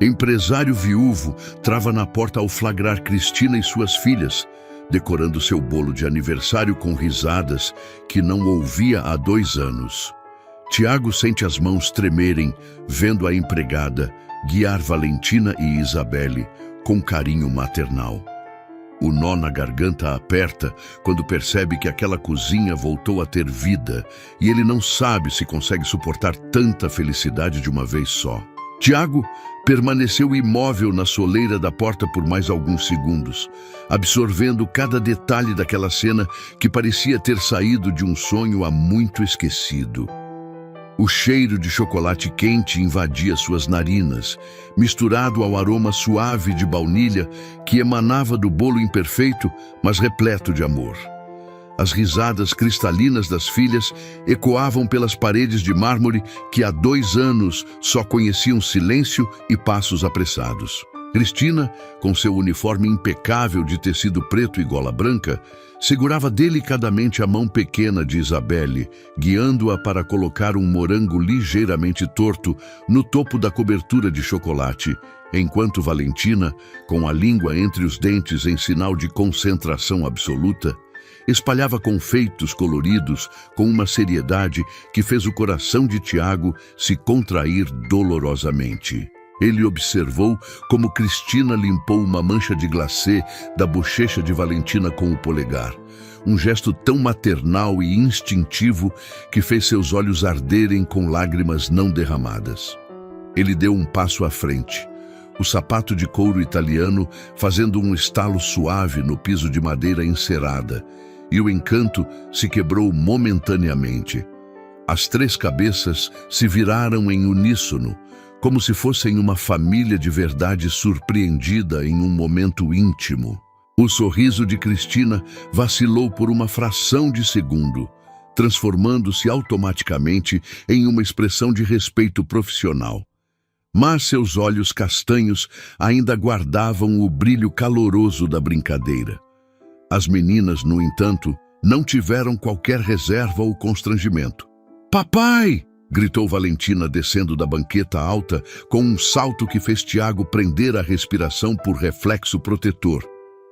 Empresário viúvo trava na porta ao flagrar Cristina e suas filhas, decorando seu bolo de aniversário com risadas que não ouvia há 2 anos. Tiago sente as mãos tremerem, vendo a empregada guiar Valentina e Isabelle com carinho maternal. O nó na garganta aperta quando percebe que aquela cozinha voltou a ter vida e ele não sabe se consegue suportar tanta felicidade de uma vez só. Tiago permaneceu imóvel na soleira da porta por mais alguns segundos, absorvendo cada detalhe daquela cena que parecia ter saído de um sonho há muito esquecido. O cheiro de chocolate quente invadia suas narinas, misturado ao aroma suave de baunilha que emanava do bolo imperfeito, mas repleto de amor. As risadas cristalinas das filhas ecoavam pelas paredes de mármore que há 2 anos só conheciam silêncio e passos apressados. Cristina, com seu uniforme impecável de tecido preto e gola branca, segurava delicadamente a mão pequena de Isabelle, guiando-a para colocar um morango ligeiramente torto no topo da cobertura de chocolate, enquanto Valentina, com a língua entre os dentes em sinal de concentração absoluta, espalhava confeitos coloridos com uma seriedade que fez o coração de Tiago se contrair dolorosamente. Ele observou como Cristina limpou uma mancha de glacê da bochecha de Valentina com o polegar. Um gesto tão maternal e instintivo que fez seus olhos arderem com lágrimas não derramadas. Ele deu um passo à frente, o sapato de couro italiano fazendo um estalo suave no piso de madeira encerada, e o encanto se quebrou momentaneamente. As 3 cabeças se viraram em uníssono, como se fossem uma família de verdade surpreendida em um momento íntimo. O sorriso de Cristina vacilou por uma fração de segundo, transformando-se automaticamente em uma expressão de respeito profissional. Mas seus olhos castanhos ainda guardavam o brilho caloroso da brincadeira. As meninas, no entanto, não tiveram qualquer reserva ou constrangimento. "Papai!" gritou Valentina descendo da banqueta alta com um salto que fez Tiago prender a respiração por reflexo protetor.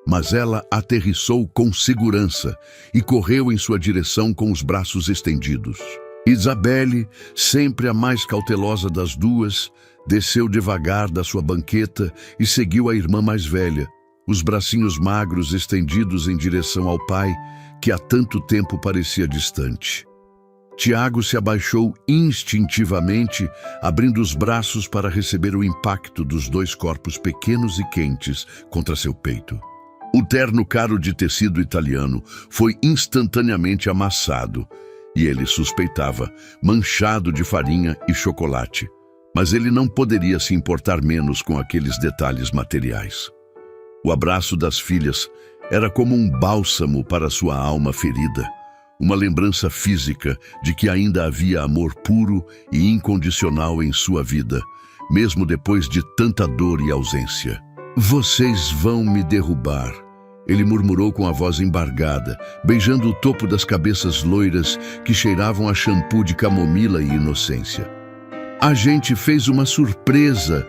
Mas ela aterrissou com segurança e correu em sua direção com os braços estendidos. Isabelle, sempre a mais cautelosa das duas, desceu devagar da sua banqueta e seguiu a irmã mais velha, os bracinhos magros estendidos em direção ao pai, que há tanto tempo parecia distante. Tiago se abaixou instintivamente, abrindo os braços para receber o impacto dos 2 corpos pequenos e quentes contra seu peito. O terno caro de tecido italiano foi instantaneamente amassado, e ele suspeitava, manchado de farinha e chocolate. Mas ele não poderia se importar menos com aqueles detalhes materiais. O abraço das filhas era como um bálsamo para sua alma ferida, uma lembrança física de que ainda havia amor puro e incondicional em sua vida, mesmo depois de tanta dor e ausência. "Vocês vão me derrubar", ele murmurou com a voz embargada, beijando o topo das cabeças loiras que cheiravam a shampoo de camomila e inocência. "A gente fez uma surpresa",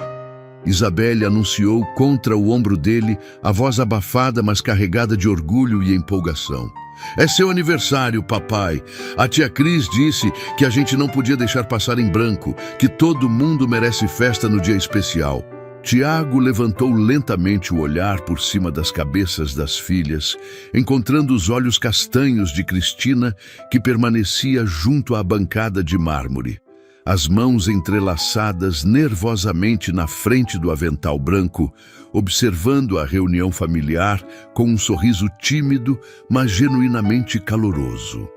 Isabelle anunciou contra o ombro dele, a voz abafada, mas carregada de orgulho e empolgação. "É seu aniversário, papai. A tia Cris disse que a gente não podia deixar passar em branco, que todo mundo merece festa no dia especial." Tiago levantou lentamente o olhar por cima das cabeças das filhas, encontrando os olhos castanhos de Cristina, que permanecia junto à bancada de mármore, as mãos entrelaçadas nervosamente na frente do avental branco, observando a reunião familiar com um sorriso tímido, mas genuinamente caloroso.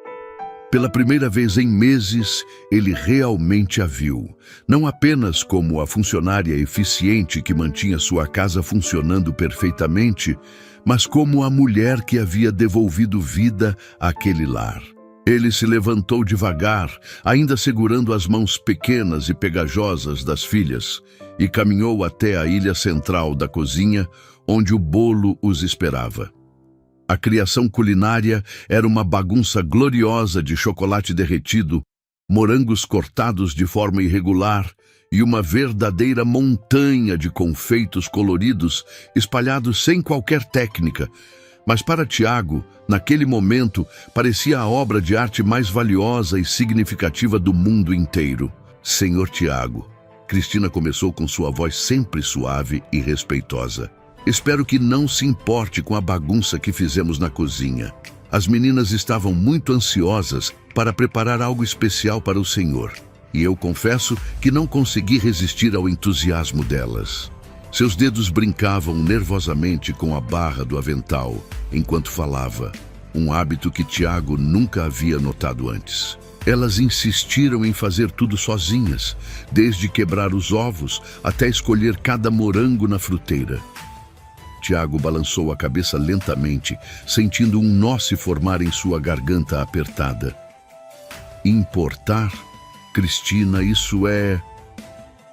Pela primeira vez em meses, ele realmente a viu, não apenas como a funcionária eficiente que mantinha sua casa funcionando perfeitamente, mas como a mulher que havia devolvido vida àquele lar. Ele se levantou devagar, ainda segurando as mãos pequenas e pegajosas das filhas, e caminhou até a ilha central da cozinha, onde o bolo os esperava. A criação culinária era uma bagunça gloriosa de chocolate derretido, morangos cortados de forma irregular e uma verdadeira montanha de confeitos coloridos espalhados sem qualquer técnica. Mas para Tiago, naquele momento, parecia a obra de arte mais valiosa e significativa do mundo inteiro. Senhor Tiago, Cristina começou com sua voz sempre suave e respeitosa. Espero que não se importe com a bagunça que fizemos na cozinha. As meninas estavam muito ansiosas para preparar algo especial para o Senhor. E eu confesso que não consegui resistir ao entusiasmo delas. Seus dedos brincavam nervosamente com a barra do avental enquanto falava, um hábito que Tiago nunca havia notado antes. Elas insistiram em fazer tudo sozinhas, desde quebrar os ovos até escolher cada morango na fruteira. Tiago balançou a cabeça lentamente, sentindo um nó se formar em sua garganta apertada. Importar? Cristina, isso é...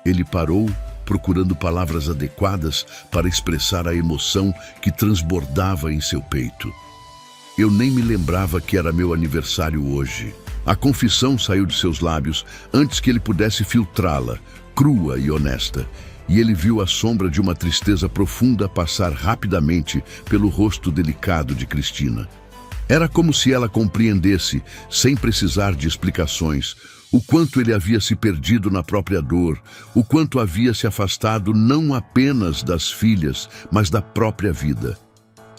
Ele parou, procurando palavras adequadas para expressar a emoção que transbordava em seu peito. Eu nem me lembrava que era meu aniversário hoje. A confissão saiu de seus lábios antes que ele pudesse filtrá-la, crua e honesta, e ele viu a sombra de uma tristeza profunda passar rapidamente pelo rosto delicado de Cristina. Era como se ela compreendesse, sem precisar de explicações, o quanto ele havia se perdido na própria dor, o quanto havia se afastado não apenas das filhas, mas da própria vida.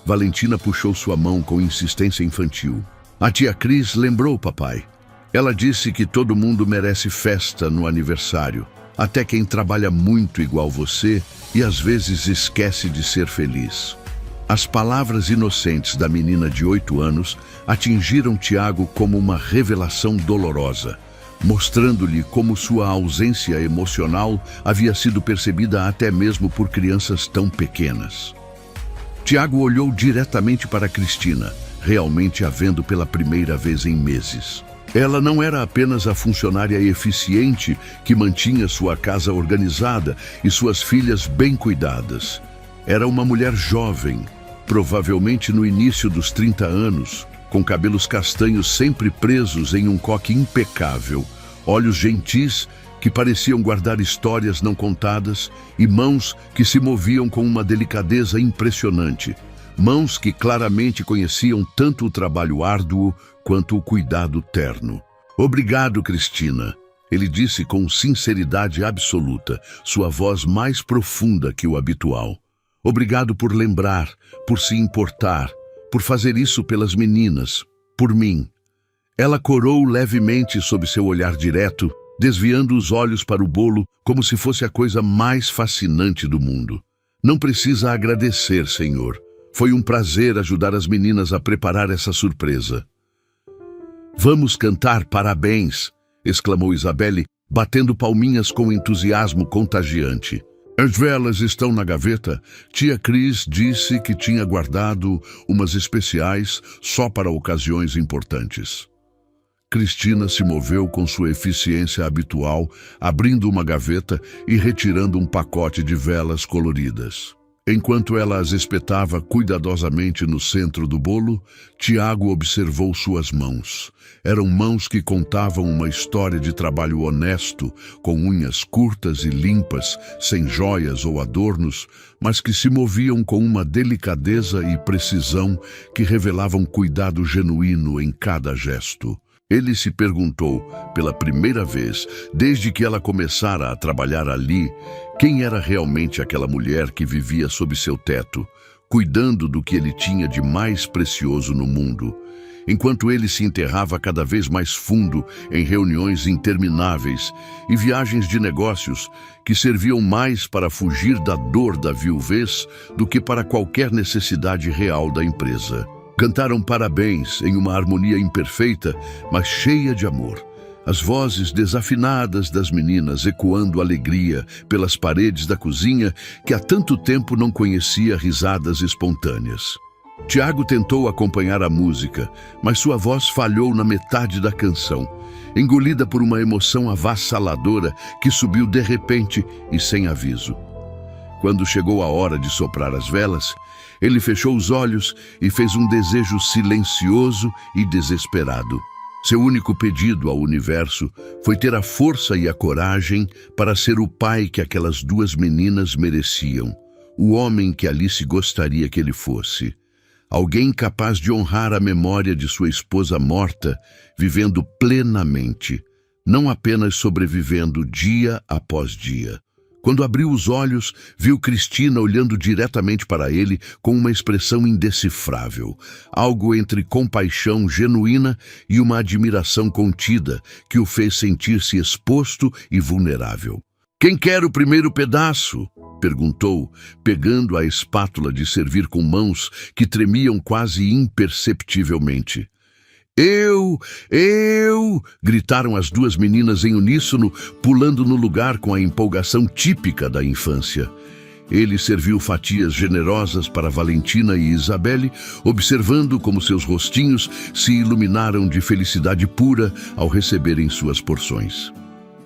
Valentina puxou sua mão com insistência infantil. A tia Cris lembrou o papai. Ela disse que todo mundo merece festa no aniversário, até quem trabalha muito igual você e às vezes esquece de ser feliz. As palavras inocentes da menina de 8 anos atingiram Tiago como uma revelação dolorosa, mostrando-lhe como sua ausência emocional havia sido percebida até mesmo por crianças tão pequenas. Tiago olhou diretamente para Cristina, realmente a vendo pela primeira vez em meses. Ela não era apenas a funcionária eficiente que mantinha sua casa organizada e suas filhas bem cuidadas. Era uma mulher jovem, provavelmente no início dos 30 anos, com cabelos castanhos sempre presos em um coque impecável, olhos gentis que pareciam guardar histórias não contadas e mãos que se moviam com uma delicadeza impressionante. Mãos que claramente conheciam tanto o trabalho árduo quanto o cuidado terno. Obrigado, Cristina, ele disse com sinceridade absoluta, sua voz mais profunda que o habitual. Obrigado por lembrar, por se importar, por fazer isso pelas meninas, por mim. Ela corou levemente sob seu olhar direto, desviando os olhos para o bolo como se fosse a coisa mais fascinante do mundo. Não precisa agradecer, senhor. Foi um prazer ajudar as meninas a preparar essa surpresa. Vamos cantar parabéns, exclamou Isabelle, batendo palminhas com entusiasmo contagiante. As velas estão na gaveta. Tia Cris disse que tinha guardado umas especiais só para ocasiões importantes. Cristina se moveu com sua eficiência habitual, abrindo uma gaveta e retirando um pacote de velas coloridas. Enquanto ela as espetava cuidadosamente no centro do bolo, Tiago observou suas mãos. Eram mãos que contavam uma história de trabalho honesto, com unhas curtas e limpas, sem joias ou adornos, mas que se moviam com uma delicadeza e precisão que revelavam cuidado genuíno em cada gesto. Ele se perguntou, pela primeira vez, desde que ela começara a trabalhar ali, quem era realmente aquela mulher que vivia sob seu teto, cuidando do que ele tinha de mais precioso no mundo, enquanto ele se enterrava cada vez mais fundo em reuniões intermináveis e viagens de negócios que serviam mais para fugir da dor da viuvez do que para qualquer necessidade real da empresa. Cantaram parabéns em uma harmonia imperfeita, mas cheia de amor. As vozes desafinadas das meninas ecoando alegria pelas paredes da cozinha que há tanto tempo não conhecia risadas espontâneas. Tiago tentou acompanhar a música, mas sua voz falhou na metade da canção, engolida por uma emoção avassaladora que subiu de repente e sem aviso. Quando chegou a hora de soprar as velas, ele fechou os olhos e fez um desejo silencioso e desesperado. Seu único pedido ao universo foi ter a força e a coragem para ser o pai que aquelas duas meninas mereciam, o homem que Alice gostaria que ele fosse. Alguém capaz de honrar a memória de sua esposa morta, vivendo plenamente, não apenas sobrevivendo dia após dia. Quando abriu os olhos, viu Cristina olhando diretamente para ele com uma expressão indecifrável, algo entre compaixão genuína e uma admiração contida que o fez sentir-se exposto e vulnerável. "Quem quer o primeiro pedaço?" perguntou, pegando a espátula de servir com mãos que tremiam quase imperceptivelmente. Eu! Gritaram as duas meninas em uníssono, pulando no lugar com a empolgação típica da infância. Ele serviu fatias generosas para Valentina e Isabelle, observando como seus rostinhos se iluminaram de felicidade pura ao receberem suas porções.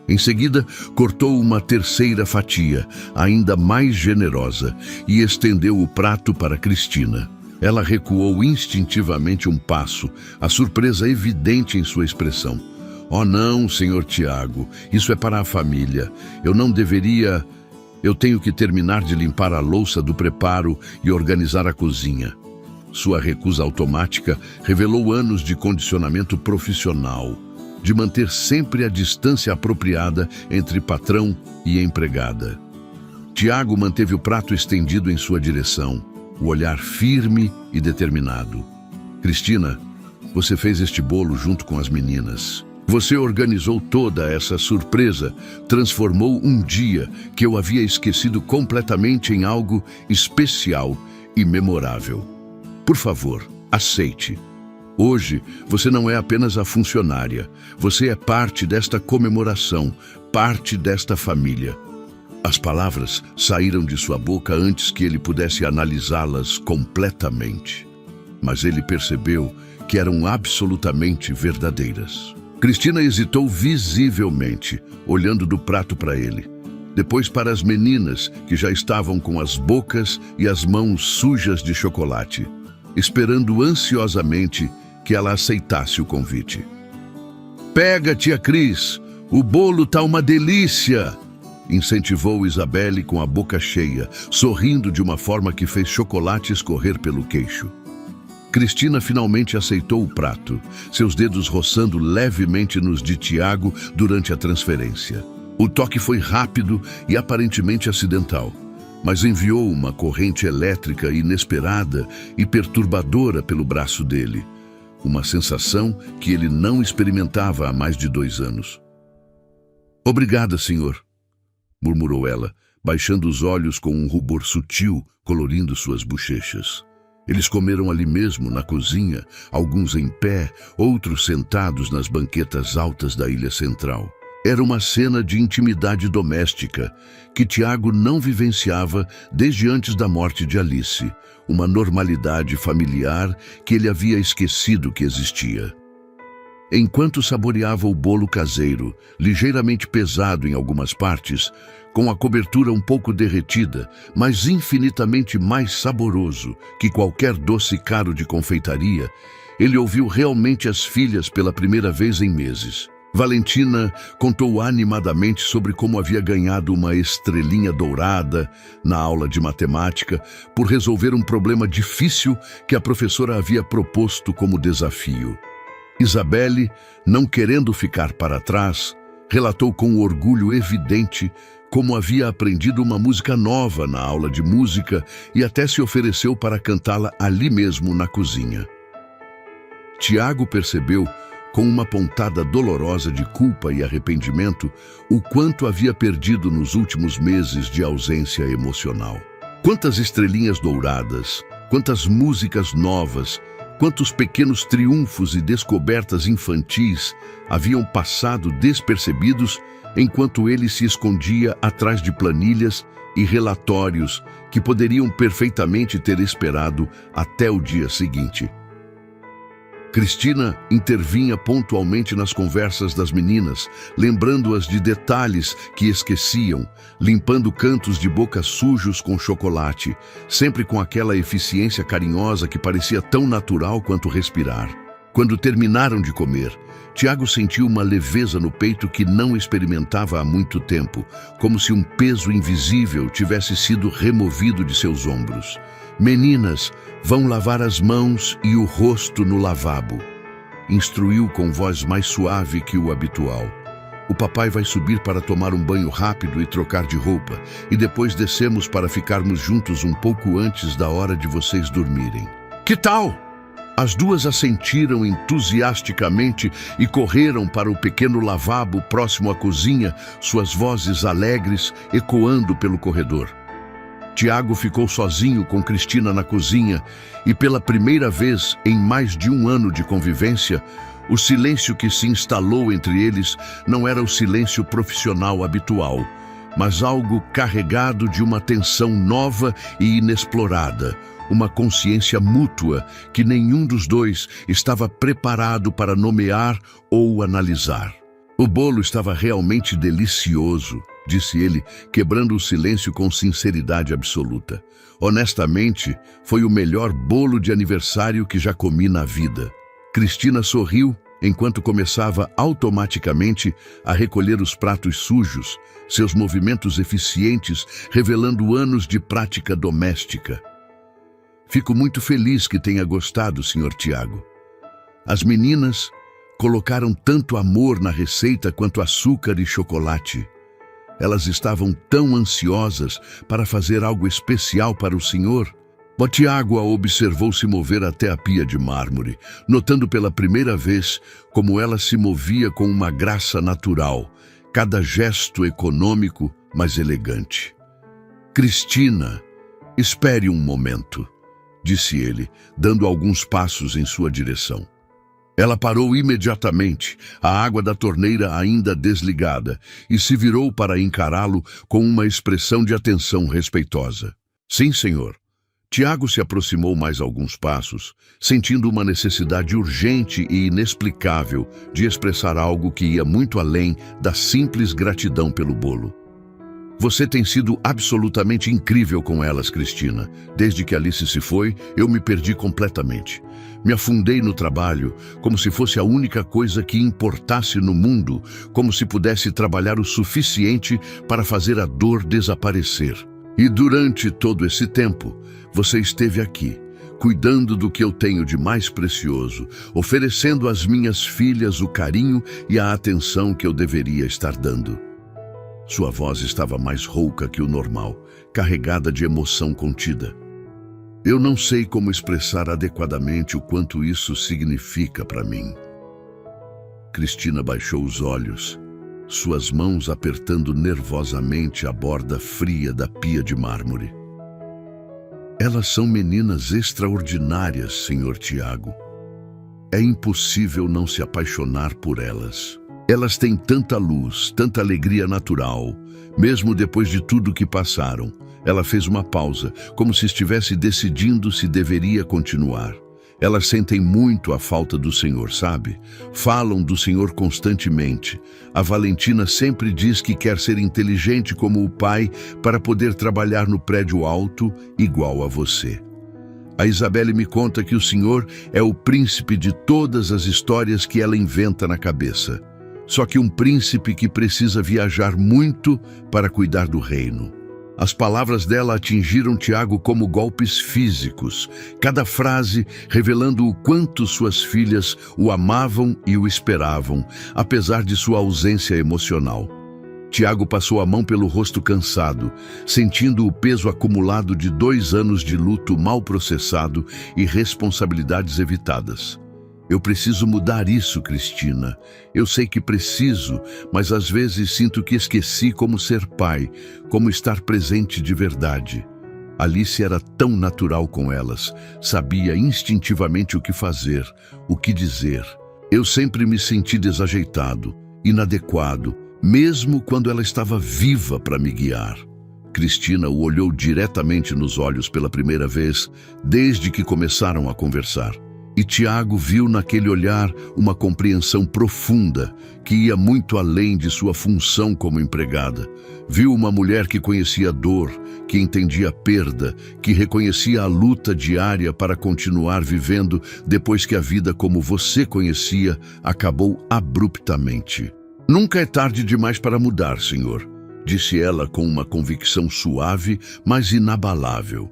Em seguida, cortou uma terceira fatia, ainda mais generosa, e estendeu o prato para Cristina. Ela recuou instintivamente um passo, a surpresa evidente em sua expressão. "Oh não, senhor Tiago, isso é para a família. Eu não deveria... Eu tenho que terminar de limpar a louça do preparo e organizar a cozinha." Sua recusa automática revelou anos de condicionamento profissional, de manter sempre a distância apropriada entre patrão e empregada. Tiago manteve o prato estendido em sua direção, o olhar firme e determinado. "Cristina, você fez este bolo junto com as meninas. Você organizou toda essa surpresa, transformou um dia que eu havia esquecido completamente em algo especial e memorável. Por favor, aceite. Hoje, você não é apenas a funcionária, você é parte desta comemoração, parte desta família." As palavras saíram de sua boca antes que ele pudesse analisá-las completamente. Mas ele percebeu que eram absolutamente verdadeiras. Cristina hesitou visivelmente, olhando do prato para ele. Depois para as meninas, que já estavam com as bocas e as mãos sujas de chocolate, esperando ansiosamente que ela aceitasse o convite. "Pega, tia Cris, o bolo tá uma delícia!" incentivou Isabelle com a boca cheia, sorrindo de uma forma que fez chocolate escorrer pelo queixo. Cristina finalmente aceitou o prato, seus dedos roçando levemente nos de Tiago durante a transferência. O toque foi rápido e aparentemente acidental, mas enviou uma corrente elétrica inesperada e perturbadora pelo braço dele, uma sensação que ele não experimentava há mais de 2 anos. "Obrigada, senhor", murmurou ela, baixando os olhos com um rubor sutil colorindo suas bochechas. Eles comeram ali mesmo, na cozinha, alguns em pé, outros sentados nas banquetas altas da ilha central. Era uma cena de intimidade doméstica que Tiago não vivenciava desde antes da morte de Alice, uma normalidade familiar que ele havia esquecido que existia. Enquanto saboreava o bolo caseiro, ligeiramente pesado em algumas partes, com a cobertura um pouco derretida, mas infinitamente mais saboroso que qualquer doce caro de confeitaria, ele ouviu realmente as filhas pela primeira vez em meses. Valentina contou animadamente sobre como havia ganhado uma estrelinha dourada na aula de matemática por resolver um problema difícil que a professora havia proposto como desafio. Isabelle, não querendo ficar para trás, relatou com orgulho evidente como havia aprendido uma música nova na aula de música e até se ofereceu para cantá-la ali mesmo na cozinha. Tiago percebeu, com uma pontada dolorosa de culpa e arrependimento, o quanto havia perdido nos últimos meses de ausência emocional. Quantas estrelinhas douradas, quantas músicas novas, quantos pequenos triunfos e descobertas infantis haviam passado despercebidos enquanto ele se escondia atrás de planilhas e relatórios que poderiam perfeitamente ter esperado até o dia seguinte. Cristina intervinha pontualmente nas conversas das meninas, lembrando-as de detalhes que esqueciam, limpando cantos de boca sujos com chocolate, sempre com aquela eficiência carinhosa que parecia tão natural quanto respirar. Quando terminaram de comer, Tiago sentiu uma leveza no peito que não experimentava há muito tempo, como se um peso invisível tivesse sido removido de seus ombros. Meninas, vão lavar as mãos e o rosto no lavabo, instruiu com voz mais suave que o habitual. O papai vai subir para tomar um banho rápido e trocar de roupa, e depois descemos para ficarmos juntos um pouco antes da hora de vocês dormirem. Que tal? As duas assentiram entusiasticamente e correram para o pequeno lavabo próximo à cozinha, suas vozes alegres ecoando pelo corredor. Tiago ficou sozinho com Cristina na cozinha e, pela primeira vez em mais de um ano de convivência, o silêncio que se instalou entre eles não era o silêncio profissional habitual, mas algo carregado de uma tensão nova e inexplorada, uma consciência mútua que nenhum dos dois estava preparado para nomear ou analisar. O bolo estava realmente delicioso, disse ele, quebrando o silêncio com sinceridade absoluta. Honestamente, foi o melhor bolo de aniversário que já comi na vida. Cristina sorriu enquanto começava automaticamente a recolher os pratos sujos, seus movimentos eficientes revelando anos de prática doméstica. Fico muito feliz que tenha gostado, Sr. Tiago. As meninas colocaram tanto amor na receita quanto açúcar e chocolate. Elas estavam tão ansiosas para fazer algo especial para o senhor. O Tiago a observou se mover até a pia de mármore, notando pela primeira vez como ela se movia com uma graça natural, cada gesto econômico, mas elegante. Cristina, espere um momento, disse ele, dando alguns passos em sua direção. Ela parou imediatamente, a água da torneira ainda desligada, e se virou para encará-lo com uma expressão de atenção respeitosa. Sim, senhor. Tiago se aproximou mais alguns passos, sentindo uma necessidade urgente e inexplicável de expressar algo que ia muito além da simples gratidão pelo bolo. Você tem sido absolutamente incrível com elas, Cristina. Desde que Alice se foi, eu me perdi completamente. Me afundei no trabalho, como se fosse a única coisa que importasse no mundo, como se pudesse trabalhar o suficiente para fazer a dor desaparecer. E durante todo esse tempo, você esteve aqui, cuidando do que eu tenho de mais precioso, oferecendo às minhas filhas o carinho e a atenção que eu deveria estar dando. Sua voz estava mais rouca que o normal, carregada de emoção contida. Eu não sei como expressar adequadamente o quanto isso significa para mim. Cristina baixou os olhos, suas mãos apertando nervosamente a borda fria da pia de mármore. Elas são meninas extraordinárias, Sr. Tiago. É impossível não se apaixonar por elas. Elas têm tanta luz, tanta alegria natural, mesmo depois de tudo que passaram. Ela fez uma pausa, como se estivesse decidindo se deveria continuar. Elas sentem muito a falta do Senhor, sabe? Falam do Senhor constantemente. A Valentina sempre diz que quer ser inteligente como o pai para poder trabalhar no prédio alto igual a você. A Isabelle me conta que o Senhor é o príncipe de todas as histórias que ela inventa na cabeça. Só que um príncipe que precisa viajar muito para cuidar do reino. As palavras dela atingiram Tiago como golpes físicos, cada frase revelando o quanto suas filhas o amavam e o esperavam, apesar de sua ausência emocional. Tiago passou a mão pelo rosto cansado, sentindo o peso acumulado de 2 anos de luto mal processado e responsabilidades evitadas. Eu preciso mudar isso, Cristina. Eu sei que preciso, mas às vezes sinto que esqueci como ser pai, como estar presente de verdade. Alice era tão natural com elas, sabia instintivamente o que fazer, o que dizer. Eu sempre me senti desajeitado, inadequado, mesmo quando ela estava viva para me guiar. Cristina o olhou diretamente nos olhos pela primeira vez, desde que começaram a conversar. E Tiago viu naquele olhar uma compreensão profunda que ia muito além de sua função como empregada. Viu uma mulher que conhecia a dor, que entendia a perda, que reconhecia a luta diária para continuar vivendo depois que a vida como você conhecia acabou abruptamente. Nunca é tarde demais para mudar, senhor, disse ela com uma convicção suave, mas inabalável.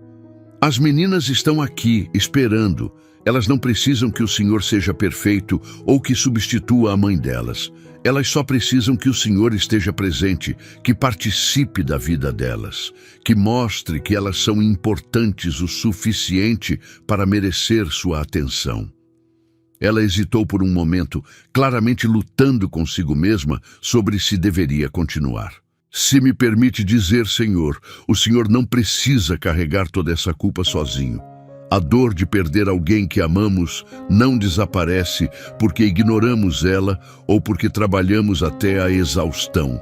As meninas estão aqui, esperando. Elas não precisam que o senhor seja perfeito ou que substitua a mãe delas. Elas só precisam que o senhor esteja presente, que participe da vida delas, que mostre que elas são importantes o suficiente para merecer sua atenção. Ela hesitou por um momento, claramente lutando consigo mesma sobre se deveria continuar. Se me permite dizer, senhor, o senhor não precisa carregar toda essa culpa sozinho. A dor de perder alguém que amamos não desaparece porque ignoramos ela ou porque trabalhamos até a exaustão.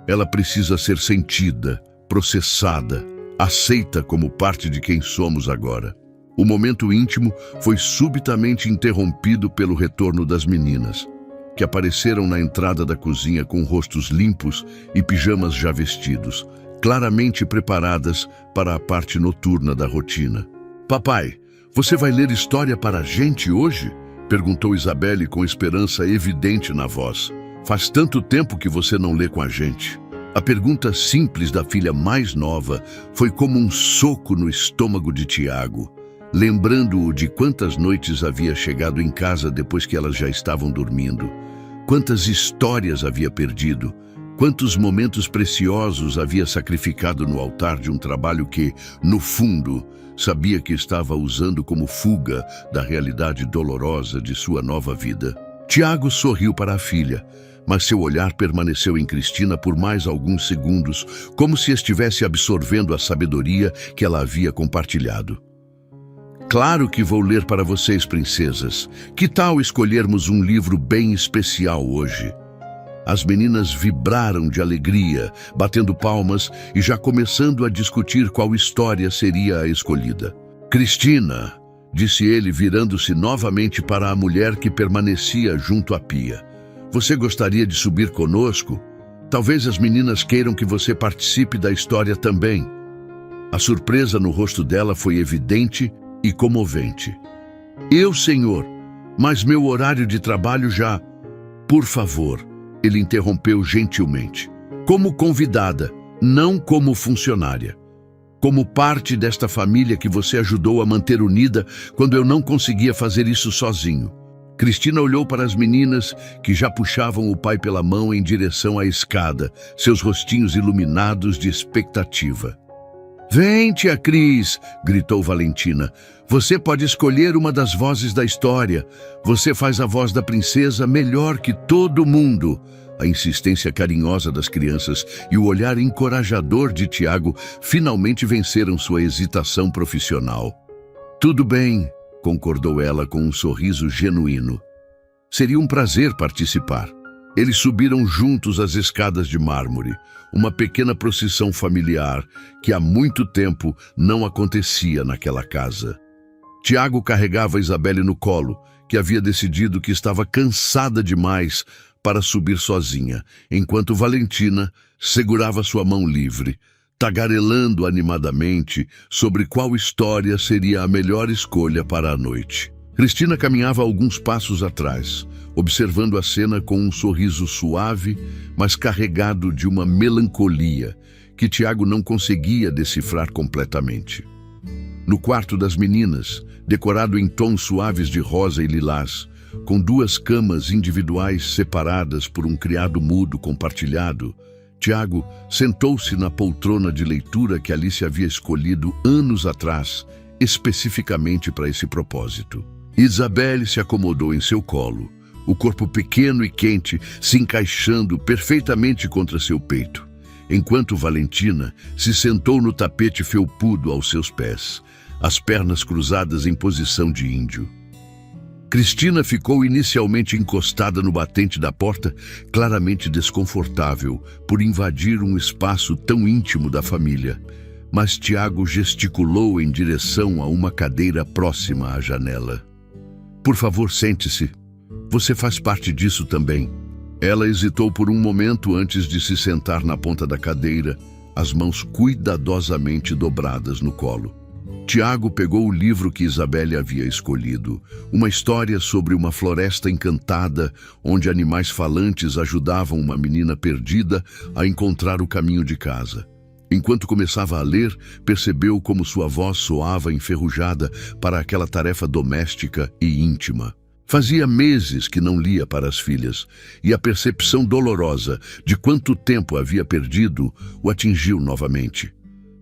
Ela precisa ser sentida, processada, aceita como parte de quem somos agora. O momento íntimo foi subitamente interrompido pelo retorno das meninas, que apareceram na entrada da cozinha com rostos limpos e pijamas já vestidos, claramente preparadas para a parte noturna da rotina. Papai, você vai ler história para a gente hoje? Perguntou Isabelle com esperança evidente na voz. Faz tanto tempo que você não lê com a gente. A pergunta simples da filha mais nova foi como um soco no estômago de Tiago, lembrando-o de quantas noites havia chegado em casa depois que elas já estavam dormindo, quantas histórias havia perdido, quantos momentos preciosos havia sacrificado no altar de um trabalho que, no fundo, sabia que estava usando como fuga da realidade dolorosa de sua nova vida. Tiago sorriu para a filha, mas seu olhar permaneceu em Cristina por mais alguns segundos, como se estivesse absorvendo a sabedoria que ela havia compartilhado. Claro que vou ler para vocês, princesas. Que tal escolhermos um livro bem especial hoje? As meninas vibraram de alegria, batendo palmas e já começando a discutir qual história seria a escolhida. Cristina, disse ele virando-se novamente para a mulher que permanecia junto à pia. Você gostaria de subir conosco? Talvez as meninas queiram que você participe da história também. A surpresa no rosto dela foi evidente e comovente. Eu, senhor, mas meu horário de trabalho já... Por favor, ele interrompeu gentilmente. Como convidada, não como funcionária. Como parte desta família que você ajudou a manter unida quando eu não conseguia fazer isso sozinho. Cristina olhou para as meninas que já puxavam o pai pela mão em direção à escada, seus rostinhos iluminados de expectativa. Vem, tia Cris, gritou Valentina. Você pode escolher uma das vozes da história. Você faz a voz da princesa melhor que todo mundo. A insistência carinhosa das crianças e o olhar encorajador de Tiago finalmente venceram sua hesitação profissional. Tudo bem, concordou ela com um sorriso genuíno. Seria um prazer participar. Eles subiram juntos as escadas de mármore, uma pequena procissão familiar que há muito tempo não acontecia naquela casa. Tiago carregava Isabelle no colo, que havia decidido que estava cansada demais para subir sozinha, enquanto Valentina segurava sua mão livre, tagarelando animadamente sobre qual história seria a melhor escolha para a noite. Cristina caminhava alguns passos atrás, observando a cena com um sorriso suave, mas carregado de uma melancolia que Tiago não conseguia decifrar completamente. No quarto das meninas, decorado em tons suaves de rosa e lilás, com duas camas individuais separadas por um criado mudo compartilhado, Tiago sentou-se na poltrona de leitura que Alice havia escolhido anos atrás, especificamente para esse propósito. Isabelle se acomodou em seu colo, o corpo pequeno e quente se encaixando perfeitamente contra seu peito, enquanto Valentina se sentou no tapete felpudo aos seus pés, as pernas cruzadas em posição de índio. Cristina ficou inicialmente encostada no batente da porta, claramente desconfortável por invadir um espaço tão íntimo da família, mas Tiago gesticulou em direção a uma cadeira próxima à janela. Por favor, sente-se. Você faz parte disso também. Ela hesitou por um momento antes de se sentar na ponta da cadeira, as mãos cuidadosamente dobradas no colo. Tiago pegou o livro que Isabelle havia escolhido, uma história sobre uma floresta encantada, onde animais falantes ajudavam uma menina perdida a encontrar o caminho de casa. Enquanto começava a ler, percebeu como sua voz soava enferrujada para aquela tarefa doméstica e íntima. Fazia meses que não lia para as filhas, e a percepção dolorosa de quanto tempo havia perdido o atingiu novamente.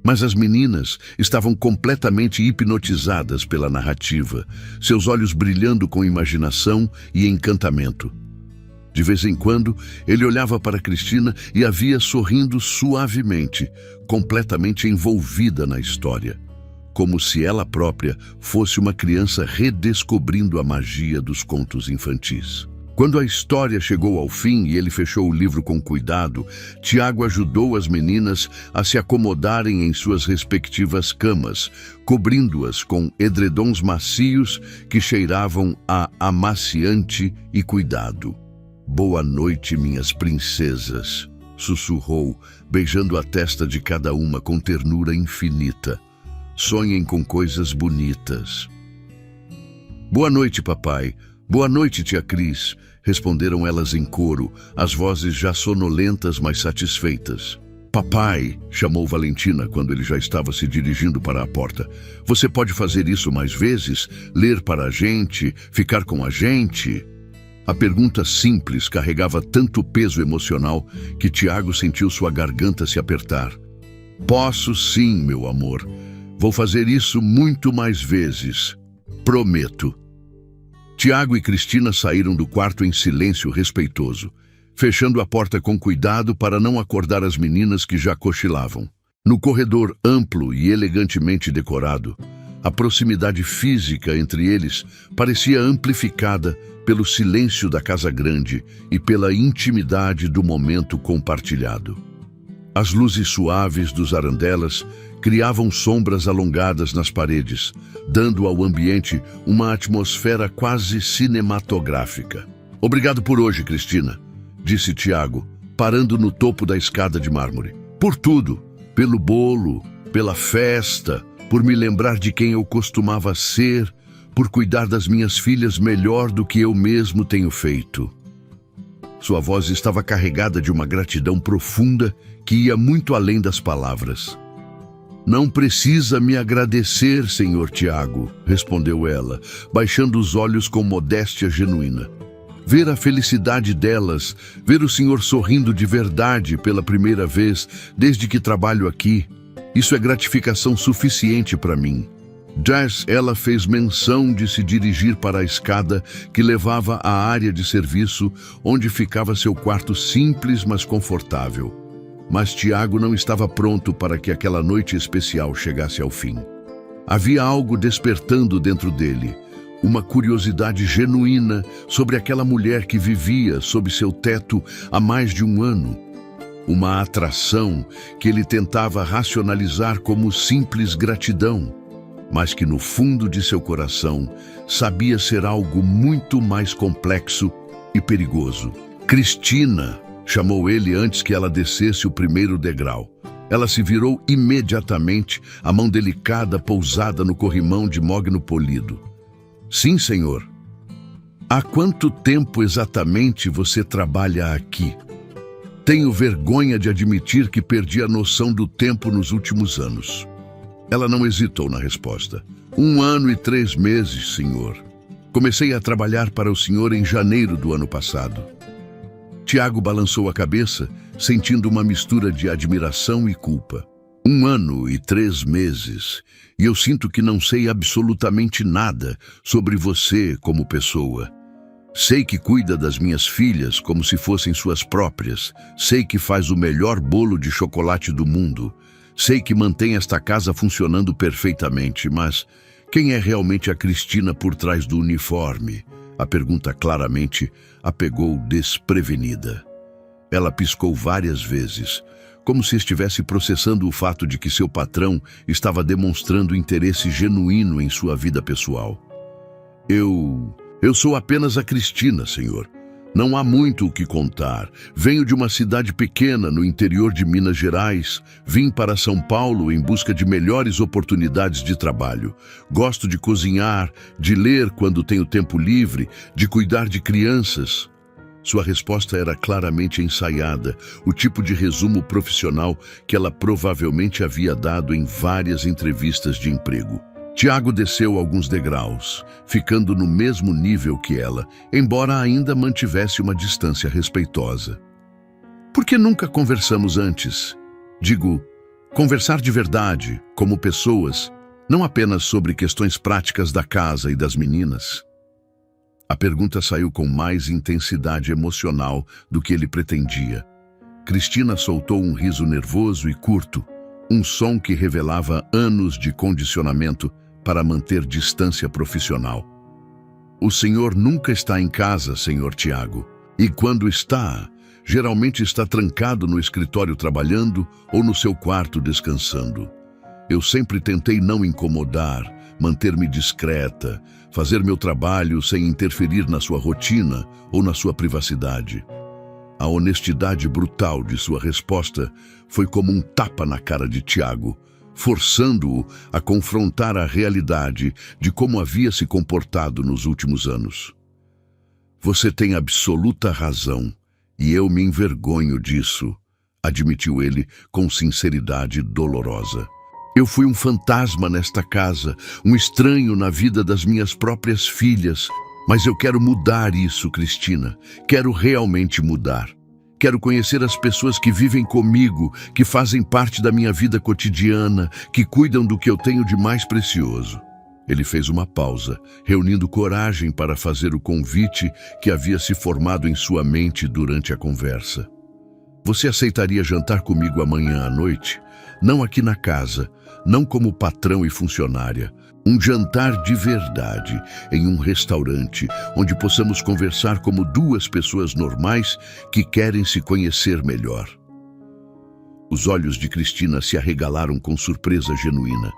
Mas as meninas estavam completamente hipnotizadas pela narrativa, seus olhos brilhando com imaginação e encantamento. De vez em quando, ele olhava para Cristina e a via sorrindo suavemente, completamente envolvida na história, como se ela própria fosse uma criança redescobrindo a magia dos contos infantis. Quando a história chegou ao fim e ele fechou o livro com cuidado, Tiago ajudou as meninas a se acomodarem em suas respectivas camas, cobrindo-as com edredons macios que cheiravam a amaciante e cuidado. "Boa noite, minhas princesas", sussurrou, beijando a testa de cada uma com ternura infinita. "Sonhem com coisas bonitas." "Boa noite, papai. Boa noite, tia Cris", responderam elas em coro, as vozes já sonolentas, mas satisfeitas. "Papai", chamou Valentina quando ele já estava se dirigindo para a porta, "você pode fazer isso mais vezes? Ler para a gente? Ficar com a gente?" A pergunta simples carregava tanto peso emocional que Tiago sentiu sua garganta se apertar. "Posso sim, meu amor. Vou fazer isso muito mais vezes. Prometo." Tiago e Cristina saíram do quarto em silêncio respeitoso, fechando a porta com cuidado para não acordar as meninas que já cochilavam. No corredor amplo e elegantemente decorado, a proximidade física entre eles parecia amplificada pelo silêncio da casa grande e pela intimidade do momento compartilhado. As luzes suaves dos arandelas criavam sombras alongadas nas paredes, dando ao ambiente uma atmosfera quase cinematográfica. "Obrigado por hoje, Cristina", disse Tiago, parando no topo da escada de mármore. "Por tudo, pelo bolo, pela festa, por me lembrar de quem eu costumava ser, por cuidar das minhas filhas melhor do que eu mesmo tenho feito." Sua voz estava carregada de uma gratidão profunda que ia muito além das palavras. "Não precisa me agradecer, senhor Tiago", respondeu ela, baixando os olhos com modéstia genuína. "Ver a felicidade delas, ver o senhor sorrindo de verdade pela primeira vez desde que trabalho aqui, isso é gratificação suficiente para mim." Ela fez menção de se dirigir para a escada que levava à área de serviço, onde ficava seu quarto simples, mas confortável. Mas Tiago não estava pronto para que aquela noite especial chegasse ao fim. Havia algo despertando dentro dele, uma curiosidade genuína sobre aquela mulher que vivia sob seu teto há mais de um ano. Uma atração que ele tentava racionalizar como simples gratidão, mas que no fundo de seu coração sabia ser algo muito mais complexo e perigoso. "Cristina", chamou ele antes que ela descesse o primeiro degrau. Ela se virou imediatamente, a mão delicada pousada no corrimão de mogno polido. "Sim, senhor." "Há quanto tempo exatamente você trabalha aqui?" "Tenho vergonha de admitir que perdi a noção do tempo nos últimos anos." Ela não hesitou na resposta. 1 ano e 3 meses, senhor. Comecei a trabalhar para o senhor em janeiro do ano passado." Tiago balançou a cabeça, sentindo uma mistura de admiração e culpa. 1 ano e 3 meses, e eu sinto que não sei absolutamente nada sobre você como pessoa. Sei que cuida das minhas filhas como se fossem suas próprias. Sei que faz o melhor bolo de chocolate do mundo. Sei que mantém esta casa funcionando perfeitamente, mas quem é realmente a Cristina por trás do uniforme? A pergunta claramente a pegou desprevenida. Ela piscou várias vezes, como se estivesse processando o fato de que seu patrão estava demonstrando interesse genuíno em sua vida pessoal. Eu Eu sou apenas a Cristina, senhor. Não há muito o que contar. Venho de uma cidade pequena no interior de Minas Gerais. Vim para São Paulo em busca de melhores oportunidades de trabalho. Gosto de cozinhar, de ler quando tenho tempo livre, de cuidar de crianças. Sua resposta era claramente ensaiada, o tipo de resumo profissional que ela provavelmente havia dado em várias entrevistas de emprego. Tiago desceu alguns degraus, ficando no mesmo nível que ela, embora ainda mantivesse uma distância respeitosa. Por que nunca conversamos antes? Digo, conversar de verdade, como pessoas, não apenas sobre questões práticas da casa e das meninas. A pergunta saiu com mais intensidade emocional do que ele pretendia. Cristina soltou um riso nervoso e curto, um som que revelava anos de condicionamento para manter distância profissional. O senhor nunca está em casa, senhor Tiago. E quando está, geralmente está trancado no escritório trabalhando ou no seu quarto descansando. Eu sempre tentei não incomodar, manter-me discreta, fazer meu trabalho sem interferir na sua rotina ou na sua privacidade. A honestidade brutal de sua resposta foi como um tapa na cara de Tiago, forçando-o a confrontar a realidade de como havia se comportado nos últimos anos. Você tem absoluta razão, e eu me envergonho disso, admitiu ele com sinceridade dolorosa. Eu fui um fantasma nesta casa, um estranho na vida das minhas próprias filhas, mas eu quero mudar isso, Cristina. Quero realmente mudar. Quero conhecer as pessoas que vivem comigo, que fazem parte da minha vida cotidiana, que cuidam do que eu tenho de mais precioso. Ele fez uma pausa, reunindo coragem para fazer o convite que havia se formado em sua mente durante a conversa. Você aceitaria jantar comigo amanhã à noite? Não aqui na casa, não como patrão e funcionária. Um jantar de verdade, em um restaurante, onde possamos conversar como duas pessoas normais que querem se conhecer melhor. Os olhos de Cristina se arregalaram com surpresa genuína,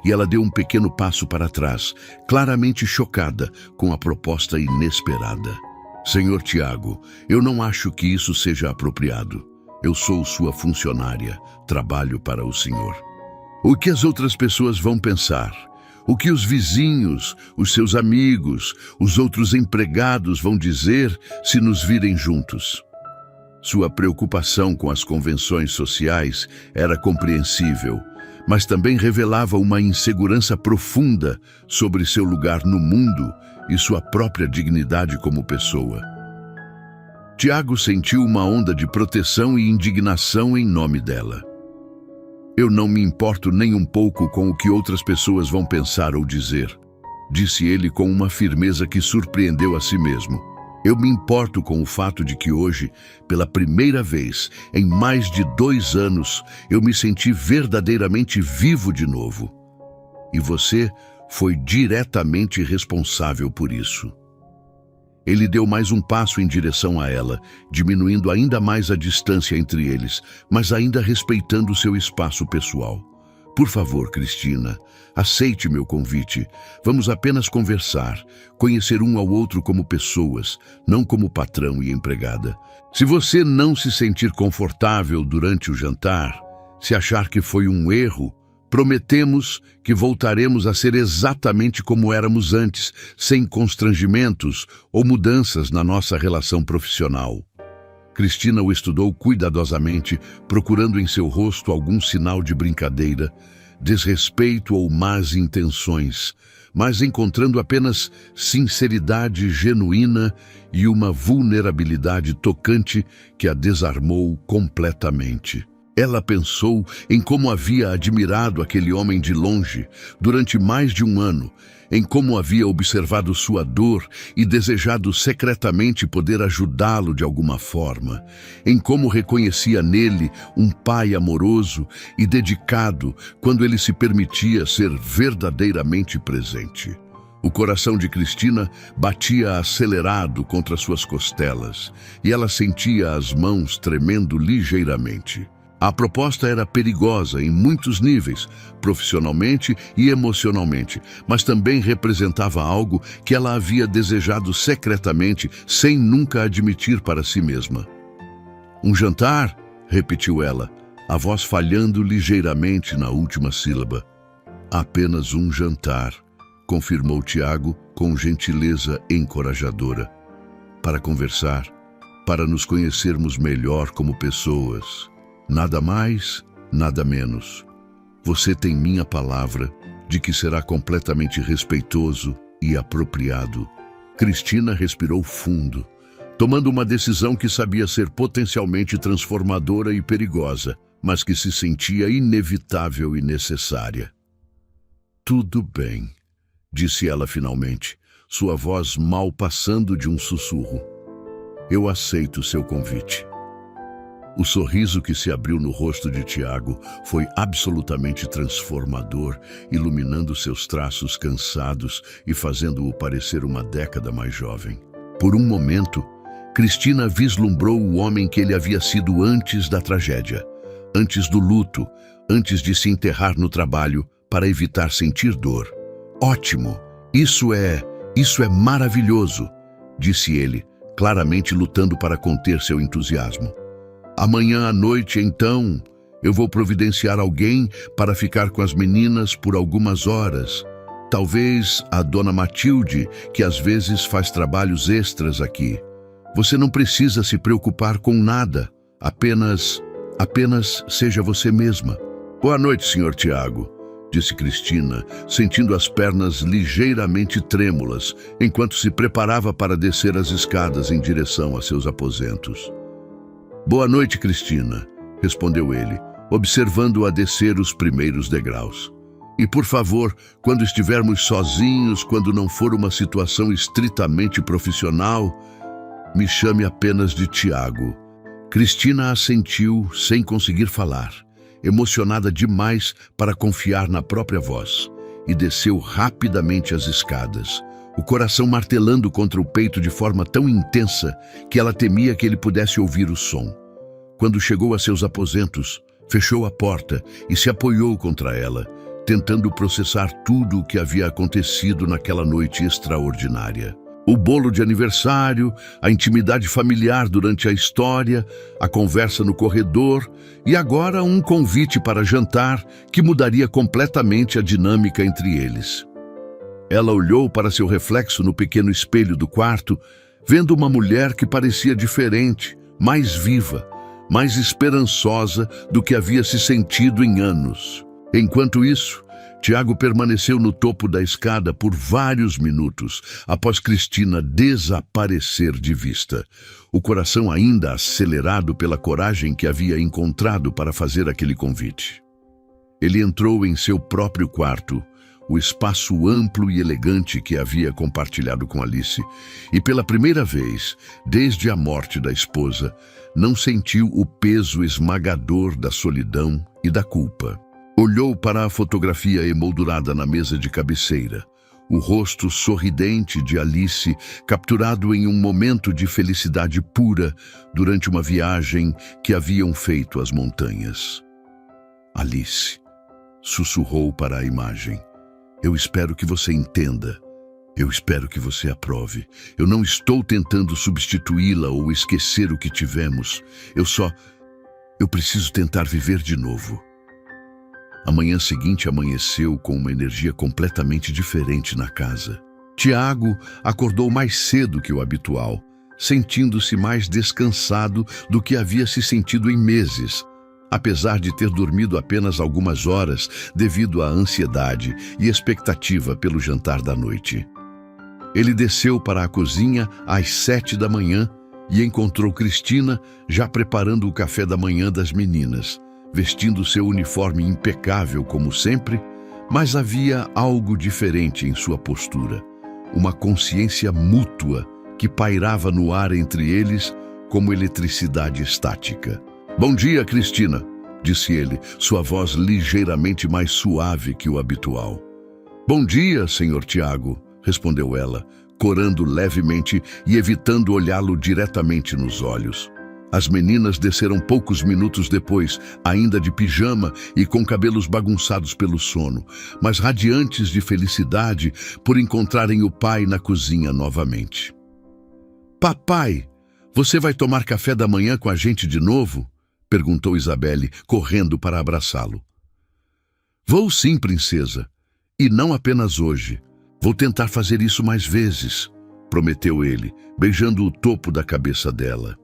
e ela deu um pequeno passo para trás, claramente chocada com a proposta inesperada. Senhor Tiago, eu não acho que isso seja apropriado. Eu sou sua funcionária, trabalho para o senhor. O que as outras pessoas vão pensar? O que os vizinhos, os seus amigos, os outros empregados vão dizer se nos virem juntos? Sua preocupação com as convenções sociais era compreensível, mas também revelava uma insegurança profunda sobre seu lugar no mundo e sua própria dignidade como pessoa. Tiago sentiu uma onda de proteção e indignação em nome dela. Eu não me importo nem um pouco com o que outras pessoas vão pensar ou dizer, disse ele com uma firmeza que surpreendeu a si mesmo. Eu me importo com o fato de que hoje, pela primeira vez em mais de 2 anos, eu me senti verdadeiramente vivo de novo. E você foi diretamente responsável por isso. Ele deu mais um passo em direção a ela, diminuindo ainda mais a distância entre eles, mas ainda respeitando seu espaço pessoal. Por favor, Cristina, aceite meu convite. Vamos apenas conversar, conhecer um ao outro como pessoas, não como patrão e empregada. Se você não se sentir confortável durante o jantar, se achar que foi um erro, prometemos que voltaremos a ser exatamente como éramos antes, sem constrangimentos ou mudanças na nossa relação profissional. Cristina o estudou cuidadosamente, procurando em seu rosto algum sinal de brincadeira, desrespeito ou más intenções, mas encontrando apenas sinceridade genuína e uma vulnerabilidade tocante que a desarmou completamente. Ela pensou em como havia admirado aquele homem de longe durante mais de 1 ano, em como havia observado sua dor e desejado secretamente poder ajudá-lo de alguma forma, em como reconhecia nele um pai amoroso e dedicado quando ele se permitia ser verdadeiramente presente. O coração de Cristina batia acelerado contra suas costelas e ela sentia as mãos tremendo ligeiramente. A proposta era perigosa em muitos níveis, profissionalmente e emocionalmente, mas também representava algo que ela havia desejado secretamente, sem nunca admitir para si mesma. Um jantar? Repetiu ela, a voz falhando ligeiramente na última sílaba. Apenas um jantar, confirmou Tiago com gentileza encorajadora. Para conversar, para nos conhecermos melhor como pessoas. Nada mais, nada menos. Você tem minha palavra de que será completamente respeitoso e apropriado. Cristina respirou fundo, tomando uma decisão que sabia ser potencialmente transformadora e perigosa, mas que se sentia inevitável e necessária. Tudo bem, disse ela finalmente, sua voz mal passando de um sussurro. Eu aceito seu convite. O sorriso que se abriu no rosto de Tiago foi absolutamente transformador, iluminando seus traços cansados e fazendo-o parecer uma década mais jovem. Por um momento, Cristina vislumbrou o homem que ele havia sido antes da tragédia, antes do luto, antes de se enterrar no trabalho para evitar sentir dor. Ótimo! Isso é maravilhoso, disse ele, claramente lutando para conter seu entusiasmo. Amanhã à noite, então, eu vou providenciar alguém para ficar com as meninas por algumas horas. Talvez a dona Matilde, que às vezes faz trabalhos extras aqui. Você não precisa se preocupar com nada. Apenas seja você mesma. Boa noite, senhor Tiago, disse Cristina, sentindo as pernas ligeiramente trêmulas, enquanto se preparava para descer as escadas em direção a seus aposentos. Boa noite, Cristina, respondeu ele, observando-a descer os primeiros degraus. E por favor, quando estivermos sozinhos, quando não for uma situação estritamente profissional, me chame apenas de Tiago. Cristina assentiu sem conseguir falar, emocionada demais para confiar na própria voz, e desceu rapidamente as escadas, o coração martelando contra o peito de forma tão intensa que ela temia que ele pudesse ouvir o som. Quando chegou a seus aposentos, fechou a porta e se apoiou contra ela, tentando processar tudo o que havia acontecido naquela noite extraordinária. O bolo de aniversário, a intimidade familiar durante a história, a conversa no corredor e agora um convite para jantar que mudaria completamente a dinâmica entre eles. Ela olhou para seu reflexo no pequeno espelho do quarto, vendo uma mulher que parecia diferente, mais viva, mais esperançosa do que havia se sentido em anos. Enquanto isso, Tiago permaneceu no topo da escada por vários minutos, após Cristina desaparecer de vista, o coração ainda acelerado pela coragem que havia encontrado para fazer aquele convite. Ele entrou em seu próprio quarto, o espaço amplo e elegante que havia compartilhado com Alice, e pela primeira vez, desde a morte da esposa, não sentiu o peso esmagador da solidão e da culpa. Olhou para a fotografia emoldurada na mesa de cabeceira, o rosto sorridente de Alice, capturado em um momento de felicidade pura durante uma viagem que haviam feito às montanhas. Alice, sussurrou para a imagem. Eu espero que você entenda. Eu espero que você aprove. Eu não estou tentando substituí-la ou esquecer o que tivemos. Eu preciso tentar viver de novo. A manhã seguinte amanheceu com uma energia completamente diferente na casa. Tiago acordou mais cedo que o habitual, sentindo-se mais descansado do que havia se sentido em meses, apesar de ter dormido apenas algumas horas devido à ansiedade e expectativa pelo jantar da noite. Ele desceu para a cozinha às 7 da manhã e encontrou Cristina já preparando o café da manhã das meninas, vestindo seu uniforme impecável como sempre, mas havia algo diferente em sua postura, uma consciência mútua que pairava no ar entre eles como eletricidade estática. Bom dia, Cristina, disse ele, sua voz ligeiramente mais suave que o habitual. Bom dia, senhor Tiago, respondeu ela, corando levemente e evitando olhá-lo diretamente nos olhos. As meninas desceram poucos minutos depois, ainda de pijama e com cabelos bagunçados pelo sono, mas radiantes de felicidade por encontrarem o pai na cozinha novamente. "Papai, você vai tomar café da manhã com a gente de novo?" perguntou Isabelle, correndo para abraçá-lo. "Vou sim, princesa. E não apenas hoje. Vou tentar fazer isso mais vezes", prometeu ele, beijando o topo da cabeça dela.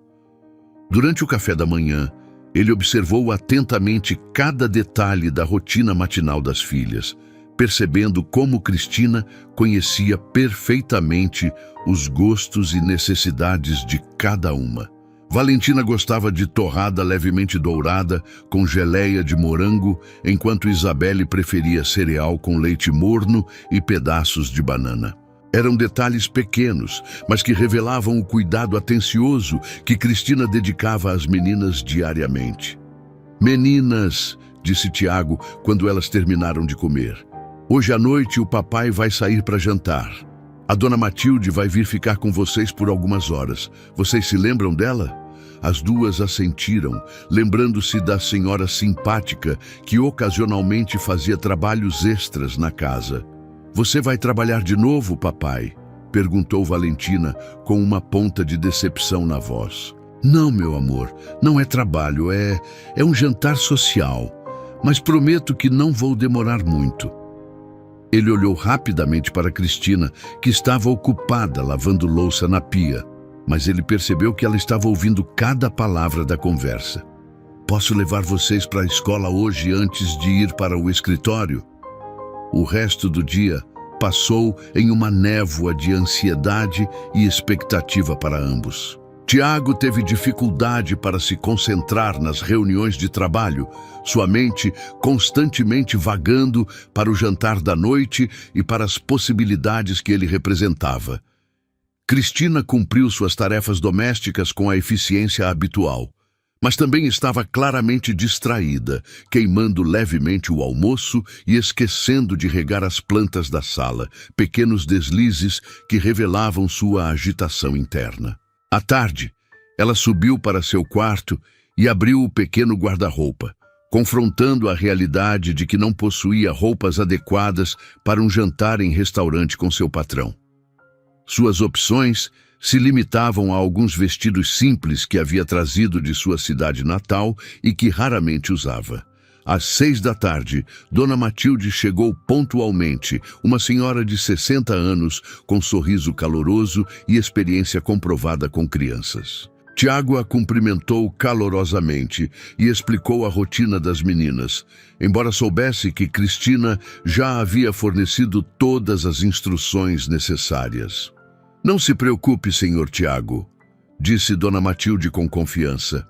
Durante o café da manhã, ele observou atentamente cada detalhe da rotina matinal das filhas, percebendo como Cristina conhecia perfeitamente os gostos e necessidades de cada uma. Valentina gostava de torrada levemente dourada com geleia de morango, enquanto Isabelle preferia cereal com leite morno e pedaços de banana. Eram detalhes pequenos, mas que revelavam o cuidado atencioso que Cristina dedicava às meninas diariamente. "Meninas", disse Tiago quando elas terminaram de comer, "hoje à noite o papai vai sair para jantar. A dona Matilde vai vir ficar com vocês por algumas horas. Vocês se lembram dela?" As duas assentiram, lembrando-se da senhora simpática que ocasionalmente fazia trabalhos extras na casa. "Você vai trabalhar de novo, papai?" perguntou Valentina com uma ponta de decepção na voz. "Não, meu amor, não é trabalho, é um jantar social, mas prometo que não vou demorar muito." Ele olhou rapidamente para Cristina, que estava ocupada lavando louça na pia, mas ele percebeu que ela estava ouvindo cada palavra da conversa. "Posso levar vocês para a escola hoje antes de ir para o escritório?" O resto do dia passou em uma névoa de ansiedade e expectativa para ambos. Tiago teve dificuldade para se concentrar nas reuniões de trabalho, sua mente constantemente vagando para o jantar da noite e para as possibilidades que ele representava. Cristina cumpriu suas tarefas domésticas com a eficiência habitual, mas também estava claramente distraída, queimando levemente o almoço e esquecendo de regar as plantas da sala, pequenos deslizes que revelavam sua agitação interna. À tarde, ela subiu para seu quarto e abriu o pequeno guarda-roupa, confrontando a realidade de que não possuía roupas adequadas para um jantar em restaurante com seu patrão. Suas opções se limitavam a alguns vestidos simples que havia trazido de sua cidade natal e que raramente usava. Às 6 da tarde, Dona Matilde chegou pontualmente, uma senhora de 60 anos, com sorriso caloroso e experiência comprovada com crianças. Tiago a cumprimentou calorosamente e explicou a rotina das meninas, embora soubesse que Cristina já havia fornecido todas as instruções necessárias. "Não se preocupe, senhor Tiago", disse Dona Matilde com confiança.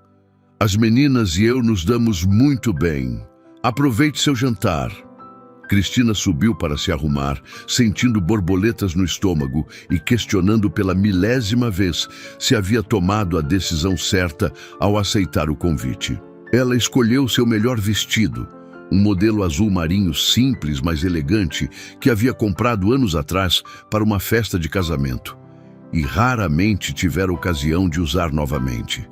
"As meninas e eu nos damos muito bem. Aproveite seu jantar." Cristina subiu para se arrumar, sentindo borboletas no estômago e questionando pela milésima vez se havia tomado a decisão certa ao aceitar o convite. Ela escolheu seu melhor vestido, um modelo azul marinho simples, mas elegante, que havia comprado anos atrás para uma festa de casamento, e raramente tivera ocasião de usar novamente.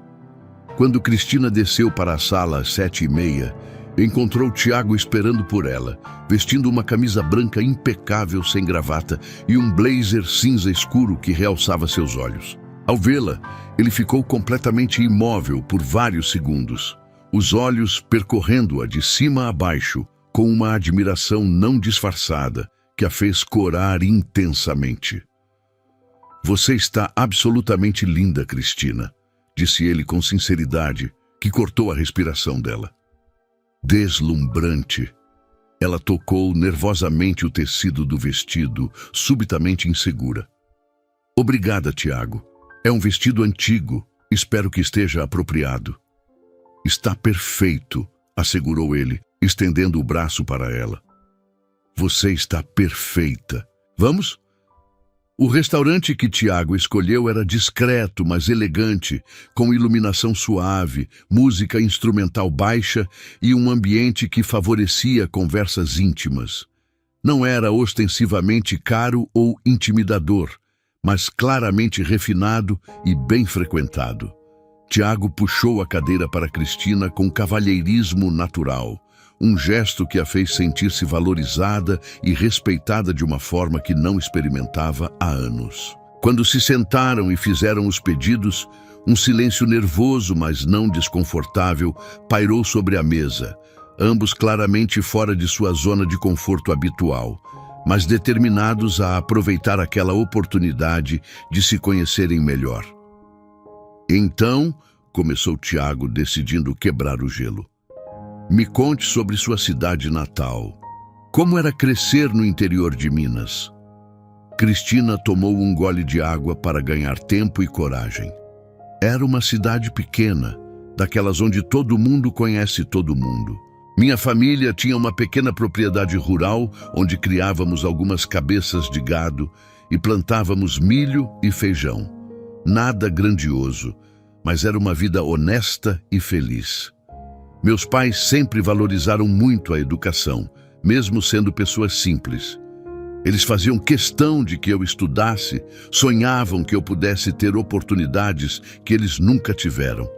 Quando Cristina desceu para a sala às 7h30, encontrou Tiago esperando por ela, vestindo uma camisa branca impecável sem gravata e um blazer cinza escuro que realçava seus olhos. Ao vê-la, ele ficou completamente imóvel por vários segundos, os olhos percorrendo-a de cima a baixo, com uma admiração não disfarçada que a fez corar intensamente. "Você está absolutamente linda, Cristina", disse ele com sinceridade, que cortou a respiração dela. "Deslumbrante." Ela tocou nervosamente o tecido do vestido, subitamente insegura. "Obrigada, Tiago. É um vestido antigo. Espero que esteja apropriado." "Está perfeito", assegurou ele, estendendo o braço para ela. "Você está perfeita. Vamos?" O restaurante que Tiago escolheu era discreto, mas elegante, com iluminação suave, música instrumental baixa e um ambiente que favorecia conversas íntimas. Não era ostensivamente caro ou intimidador, mas claramente refinado e bem frequentado. Tiago puxou a cadeira para Cristina com cavalheirismo natural, um gesto que a fez sentir-se valorizada e respeitada de uma forma que não experimentava há anos. Quando se sentaram e fizeram os pedidos, um silêncio nervoso, mas não desconfortável, pairou sobre a mesa, ambos claramente fora de sua zona de conforto habitual, mas determinados a aproveitar aquela oportunidade de se conhecerem melhor. Então, começou Tiago, decidindo quebrar o gelo. Me conte sobre sua cidade natal. Como era crescer no interior de Minas? Cristina tomou um gole de água para ganhar tempo e coragem. Era uma cidade pequena, daquelas onde todo mundo conhece todo mundo. Minha família tinha uma pequena propriedade rural onde criávamos algumas cabeças de gado e plantávamos milho e feijão. Nada grandioso, mas era uma vida honesta e feliz. Meus pais sempre valorizaram muito a educação, mesmo sendo pessoas simples. Eles faziam questão de que eu estudasse, sonhavam que eu pudesse ter oportunidades que eles nunca tiveram.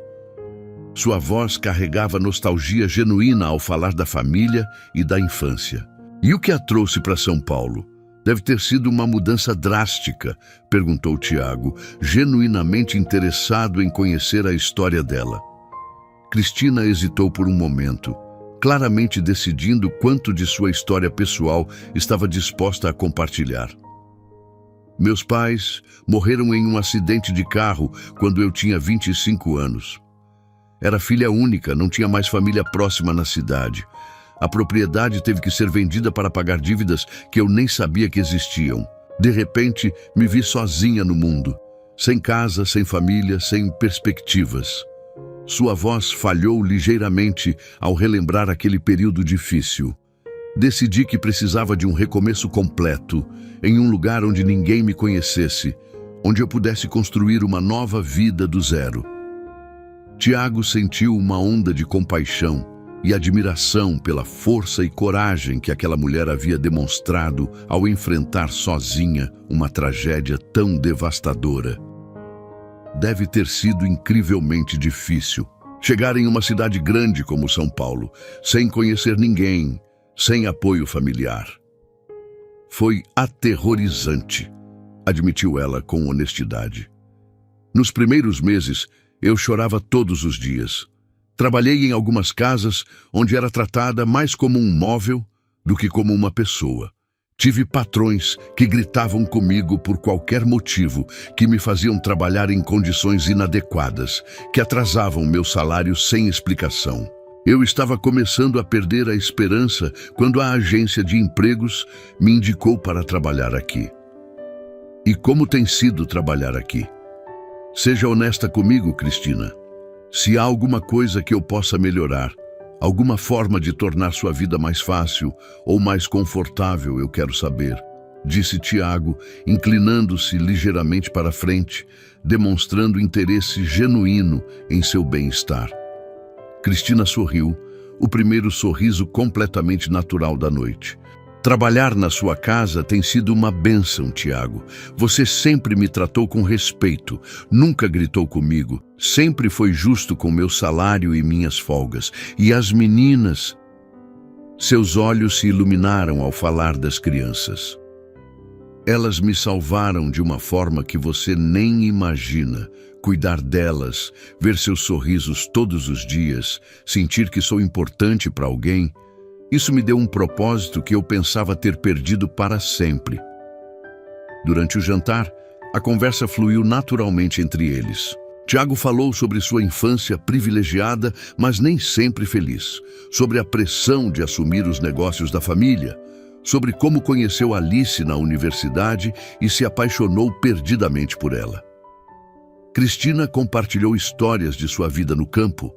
Sua voz carregava nostalgia genuína ao falar da família e da infância. E o que a trouxe para São Paulo? Deve ter sido uma mudança drástica, perguntou Tiago, genuinamente interessado em conhecer a história dela. Cristina hesitou por um momento, claramente decidindo quanto de sua história pessoal estava disposta a compartilhar. Meus pais morreram em um acidente de carro quando eu tinha 25 anos. Era filha única, não tinha mais família próxima na cidade. A propriedade teve que ser vendida para pagar dívidas que eu nem sabia que existiam. De repente, me vi sozinha no mundo, sem casa, sem família, sem perspectivas. Sua voz falhou ligeiramente ao relembrar aquele período difícil. Decidi que precisava de um recomeço completo, em um lugar onde ninguém me conhecesse, onde eu pudesse construir uma nova vida do zero. Tiago sentiu uma onda de compaixão e admiração pela força e coragem que aquela mulher havia demonstrado ao enfrentar sozinha uma tragédia tão devastadora. Deve ter sido incrivelmente difícil chegar em uma cidade grande como São Paulo, sem conhecer ninguém, sem apoio familiar. Foi aterrorizante, admitiu ela com honestidade. Nos primeiros meses, eu chorava todos os dias. Trabalhei em algumas casas onde era tratada mais como um móvel do que como uma pessoa. Tive patrões que gritavam comigo por qualquer motivo, que me faziam trabalhar em condições inadequadas, que atrasavam meu salário sem explicação. Eu estava começando a perder a esperança quando a agência de empregos me indicou para trabalhar aqui. E como tem sido trabalhar aqui? Seja honesta comigo, Cristina. Se há alguma coisa que eu possa melhorar, alguma forma de tornar sua vida mais fácil ou mais confortável, eu quero saber, disse Tiago, inclinando-se ligeiramente para frente, demonstrando interesse genuíno em seu bem-estar. Cristina sorriu, o primeiro sorriso completamente natural da noite. Trabalhar na sua casa tem sido uma bênção, Tiago. Você sempre me tratou com respeito, nunca gritou comigo, sempre foi justo com meu salário e minhas folgas. E as meninas... Seus olhos se iluminaram ao falar das crianças. Elas me salvaram de uma forma que você nem imagina. Cuidar delas, ver seus sorrisos todos os dias, sentir que sou importante para alguém... Isso me deu um propósito que eu pensava ter perdido para sempre. Durante o jantar, a conversa fluiu naturalmente entre eles. Tiago falou sobre sua infância privilegiada, mas nem sempre feliz, sobre a pressão de assumir os negócios da família, sobre como conheceu Alice na universidade e se apaixonou perdidamente por ela. Cristina compartilhou histórias de sua vida no campo,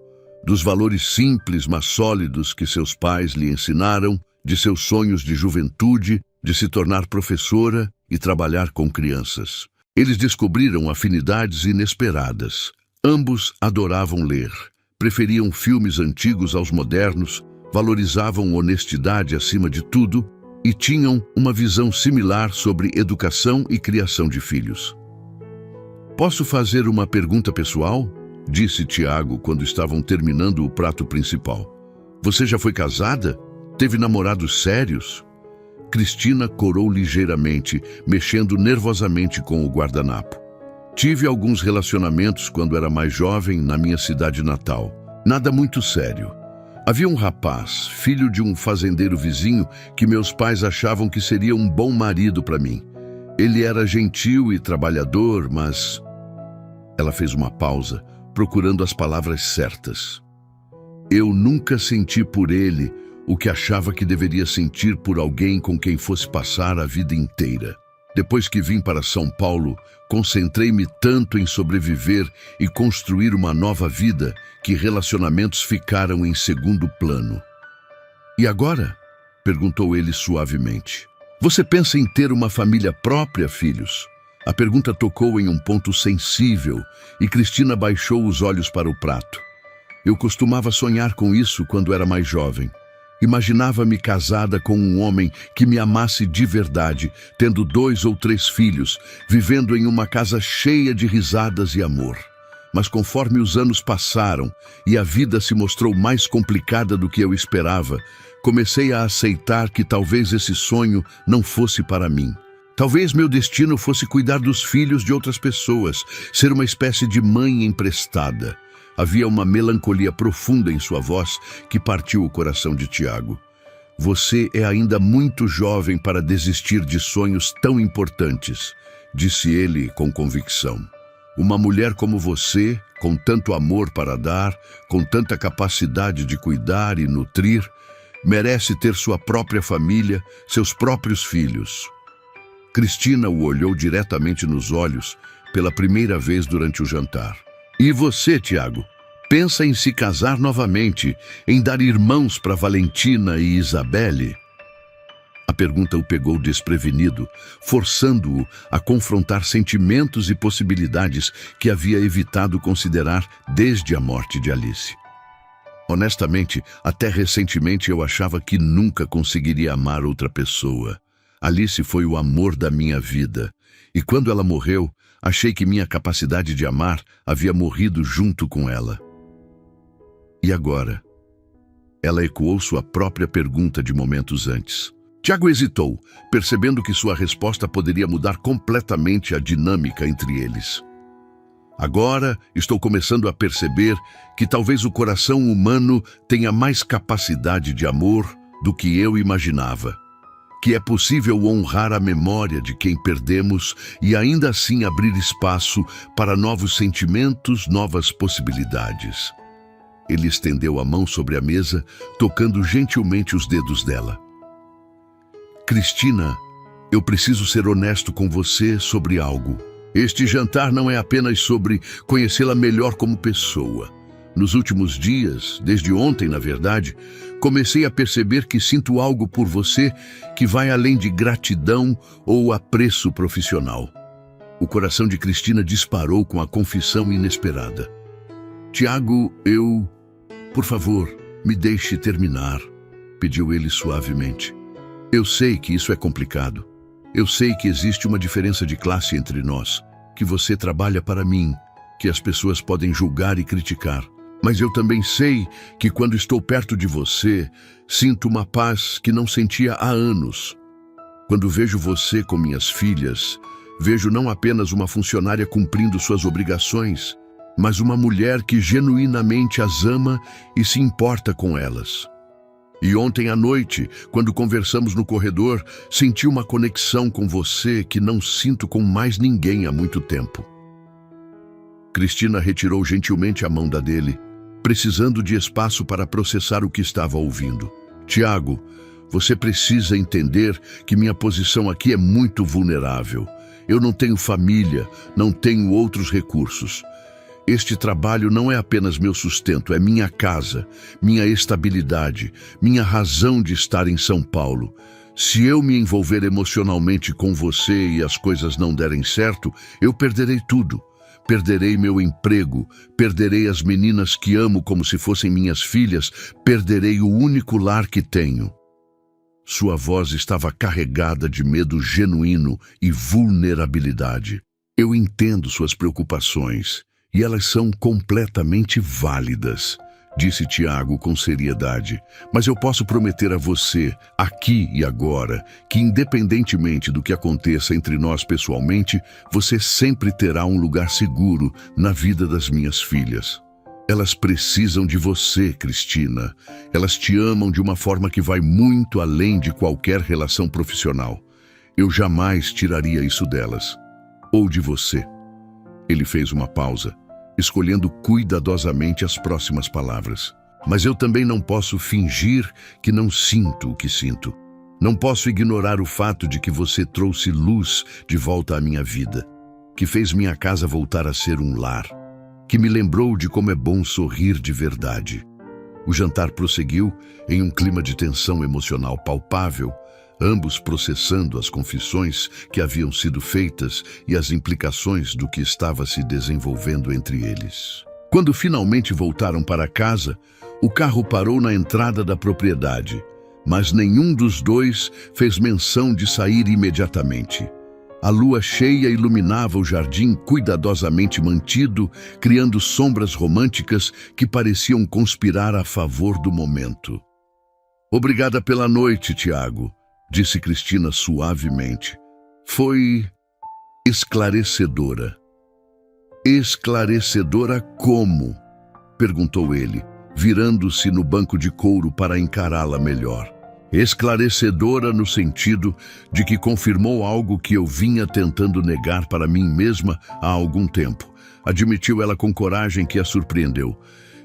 dos valores simples, mas sólidos que seus pais lhe ensinaram, de seus sonhos de juventude, de se tornar professora e trabalhar com crianças. Eles descobriram afinidades inesperadas. Ambos adoravam ler, preferiam filmes antigos aos modernos, valorizavam honestidade acima de tudo e tinham uma visão similar sobre educação e criação de filhos. Posso fazer uma pergunta pessoal? disse Tiago quando estavam terminando o prato principal. Você já foi casada? Teve namorados sérios? Cristina corou ligeiramente, mexendo nervosamente com o guardanapo. Tive alguns relacionamentos quando era mais jovem na minha cidade natal. Nada muito sério. Havia um rapaz, filho de um fazendeiro vizinho, que meus pais achavam que seria um bom marido para mim. Ele era gentil e trabalhador, mas... Ela fez uma pausa, procurando as palavras certas. Eu nunca senti por ele o que achava que deveria sentir por alguém com quem fosse passar a vida inteira. Depois que vim para São Paulo, concentrei-me tanto em sobreviver e construir uma nova vida que relacionamentos ficaram em segundo plano. E agora? Perguntou ele suavemente. Você pensa em ter uma família própria, filhos? A pergunta tocou em um ponto sensível e Cristina baixou os olhos para o prato. Eu costumava sonhar com isso quando era mais jovem. Imaginava-me casada com um homem que me amasse de verdade, tendo 2 ou 3 filhos, vivendo em uma casa cheia de risadas e amor. Mas conforme os anos passaram e a vida se mostrou mais complicada do que eu esperava, comecei a aceitar que talvez esse sonho não fosse para mim. Talvez meu destino fosse cuidar dos filhos de outras pessoas, ser uma espécie de mãe emprestada. Havia uma melancolia profunda em sua voz que partiu o coração de Tiago. Você é ainda muito jovem para desistir de sonhos tão importantes, disse ele com convicção. Uma mulher como você, com tanto amor para dar, com tanta capacidade de cuidar e nutrir, merece ter sua própria família, seus próprios filhos. Cristina o olhou diretamente nos olhos pela primeira vez durante o jantar. E você, Tiago? Pensa em se casar novamente, em dar irmãos para Valentina e Isabelle? A pergunta o pegou desprevenido, forçando-o a confrontar sentimentos e possibilidades que havia evitado considerar desde a morte de Alice. Honestamente, até recentemente eu achava que nunca conseguiria amar outra pessoa. Alice foi o amor da minha vida, e quando ela morreu, achei que minha capacidade de amar havia morrido junto com ela. E agora? Ela ecoou sua própria pergunta de momentos antes. Tiago hesitou, percebendo que sua resposta poderia mudar completamente a dinâmica entre eles. Agora estou começando a perceber que talvez o coração humano tenha mais capacidade de amor do que eu imaginava. Que é possível honrar a memória de quem perdemos e ainda assim abrir espaço para novos sentimentos, novas possibilidades. Ele estendeu a mão sobre a mesa, tocando gentilmente os dedos dela. Cristina, eu preciso ser honesto com você sobre algo. Este jantar não é apenas sobre conhecê-la melhor como pessoa. Nos últimos dias, desde ontem na verdade, comecei a perceber que sinto algo por você que vai além de gratidão ou apreço profissional. O coração de Cristina disparou com a confissão inesperada. Tiago, Por favor, me deixe terminar, pediu ele suavemente. Eu sei que isso é complicado. Eu sei que existe uma diferença de classe entre nós, que você trabalha para mim, que as pessoas podem julgar e criticar. Mas eu também sei que quando estou perto de você, sinto uma paz que não sentia há anos. Quando vejo você com minhas filhas, vejo não apenas uma funcionária cumprindo suas obrigações, mas uma mulher que genuinamente as ama e se importa com elas. E ontem à noite, quando conversamos no corredor, senti uma conexão com você que não sinto com mais ninguém há muito tempo. Cristina retirou gentilmente a mão da dele, precisando de espaço para processar o que estava ouvindo. Tiago, você precisa entender que minha posição aqui é muito vulnerável. Eu não tenho família, não tenho outros recursos. Este trabalho não é apenas meu sustento, é minha casa, minha estabilidade, minha razão de estar em São Paulo. Se eu me envolver emocionalmente com você e as coisas não derem certo, eu perderei tudo. Perderei meu emprego, perderei as meninas que amo como se fossem minhas filhas, perderei o único lar que tenho. Sua voz estava carregada de medo genuíno e vulnerabilidade. Eu entendo suas preocupações. E elas são completamente válidas, disse Tiago com seriedade. Mas eu posso prometer a você, aqui e agora, que independentemente do que aconteça entre nós pessoalmente, você sempre terá um lugar seguro na vida das minhas filhas. Elas precisam de você, Cristina. Elas te amam de uma forma que vai muito além de qualquer relação profissional. Eu jamais tiraria isso delas. Ou de você. Ele fez uma pausa, escolhendo cuidadosamente as próximas palavras. Mas eu também não posso fingir que não sinto o que sinto. Não posso ignorar o fato de que você trouxe luz de volta à minha vida, que fez minha casa voltar a ser um lar, que me lembrou de como é bom sorrir de verdade. O jantar prosseguiu em um clima de tensão emocional palpável, ambos processando as confissões que haviam sido feitas e as implicações do que estava se desenvolvendo entre eles. Quando finalmente voltaram para casa, o carro parou na entrada da propriedade, mas nenhum dos dois fez menção de sair imediatamente. A lua cheia iluminava o jardim cuidadosamente mantido, criando sombras românticas que pareciam conspirar a favor do momento. Obrigada pela noite, Tiago, disse Cristina suavemente. Foi esclarecedora. Esclarecedora como? Perguntou ele, virando-se no banco de couro para encará-la melhor. Esclarecedora no sentido de que confirmou algo que eu vinha tentando negar para mim mesma há algum tempo. Admitiu ela com coragem que a surpreendeu.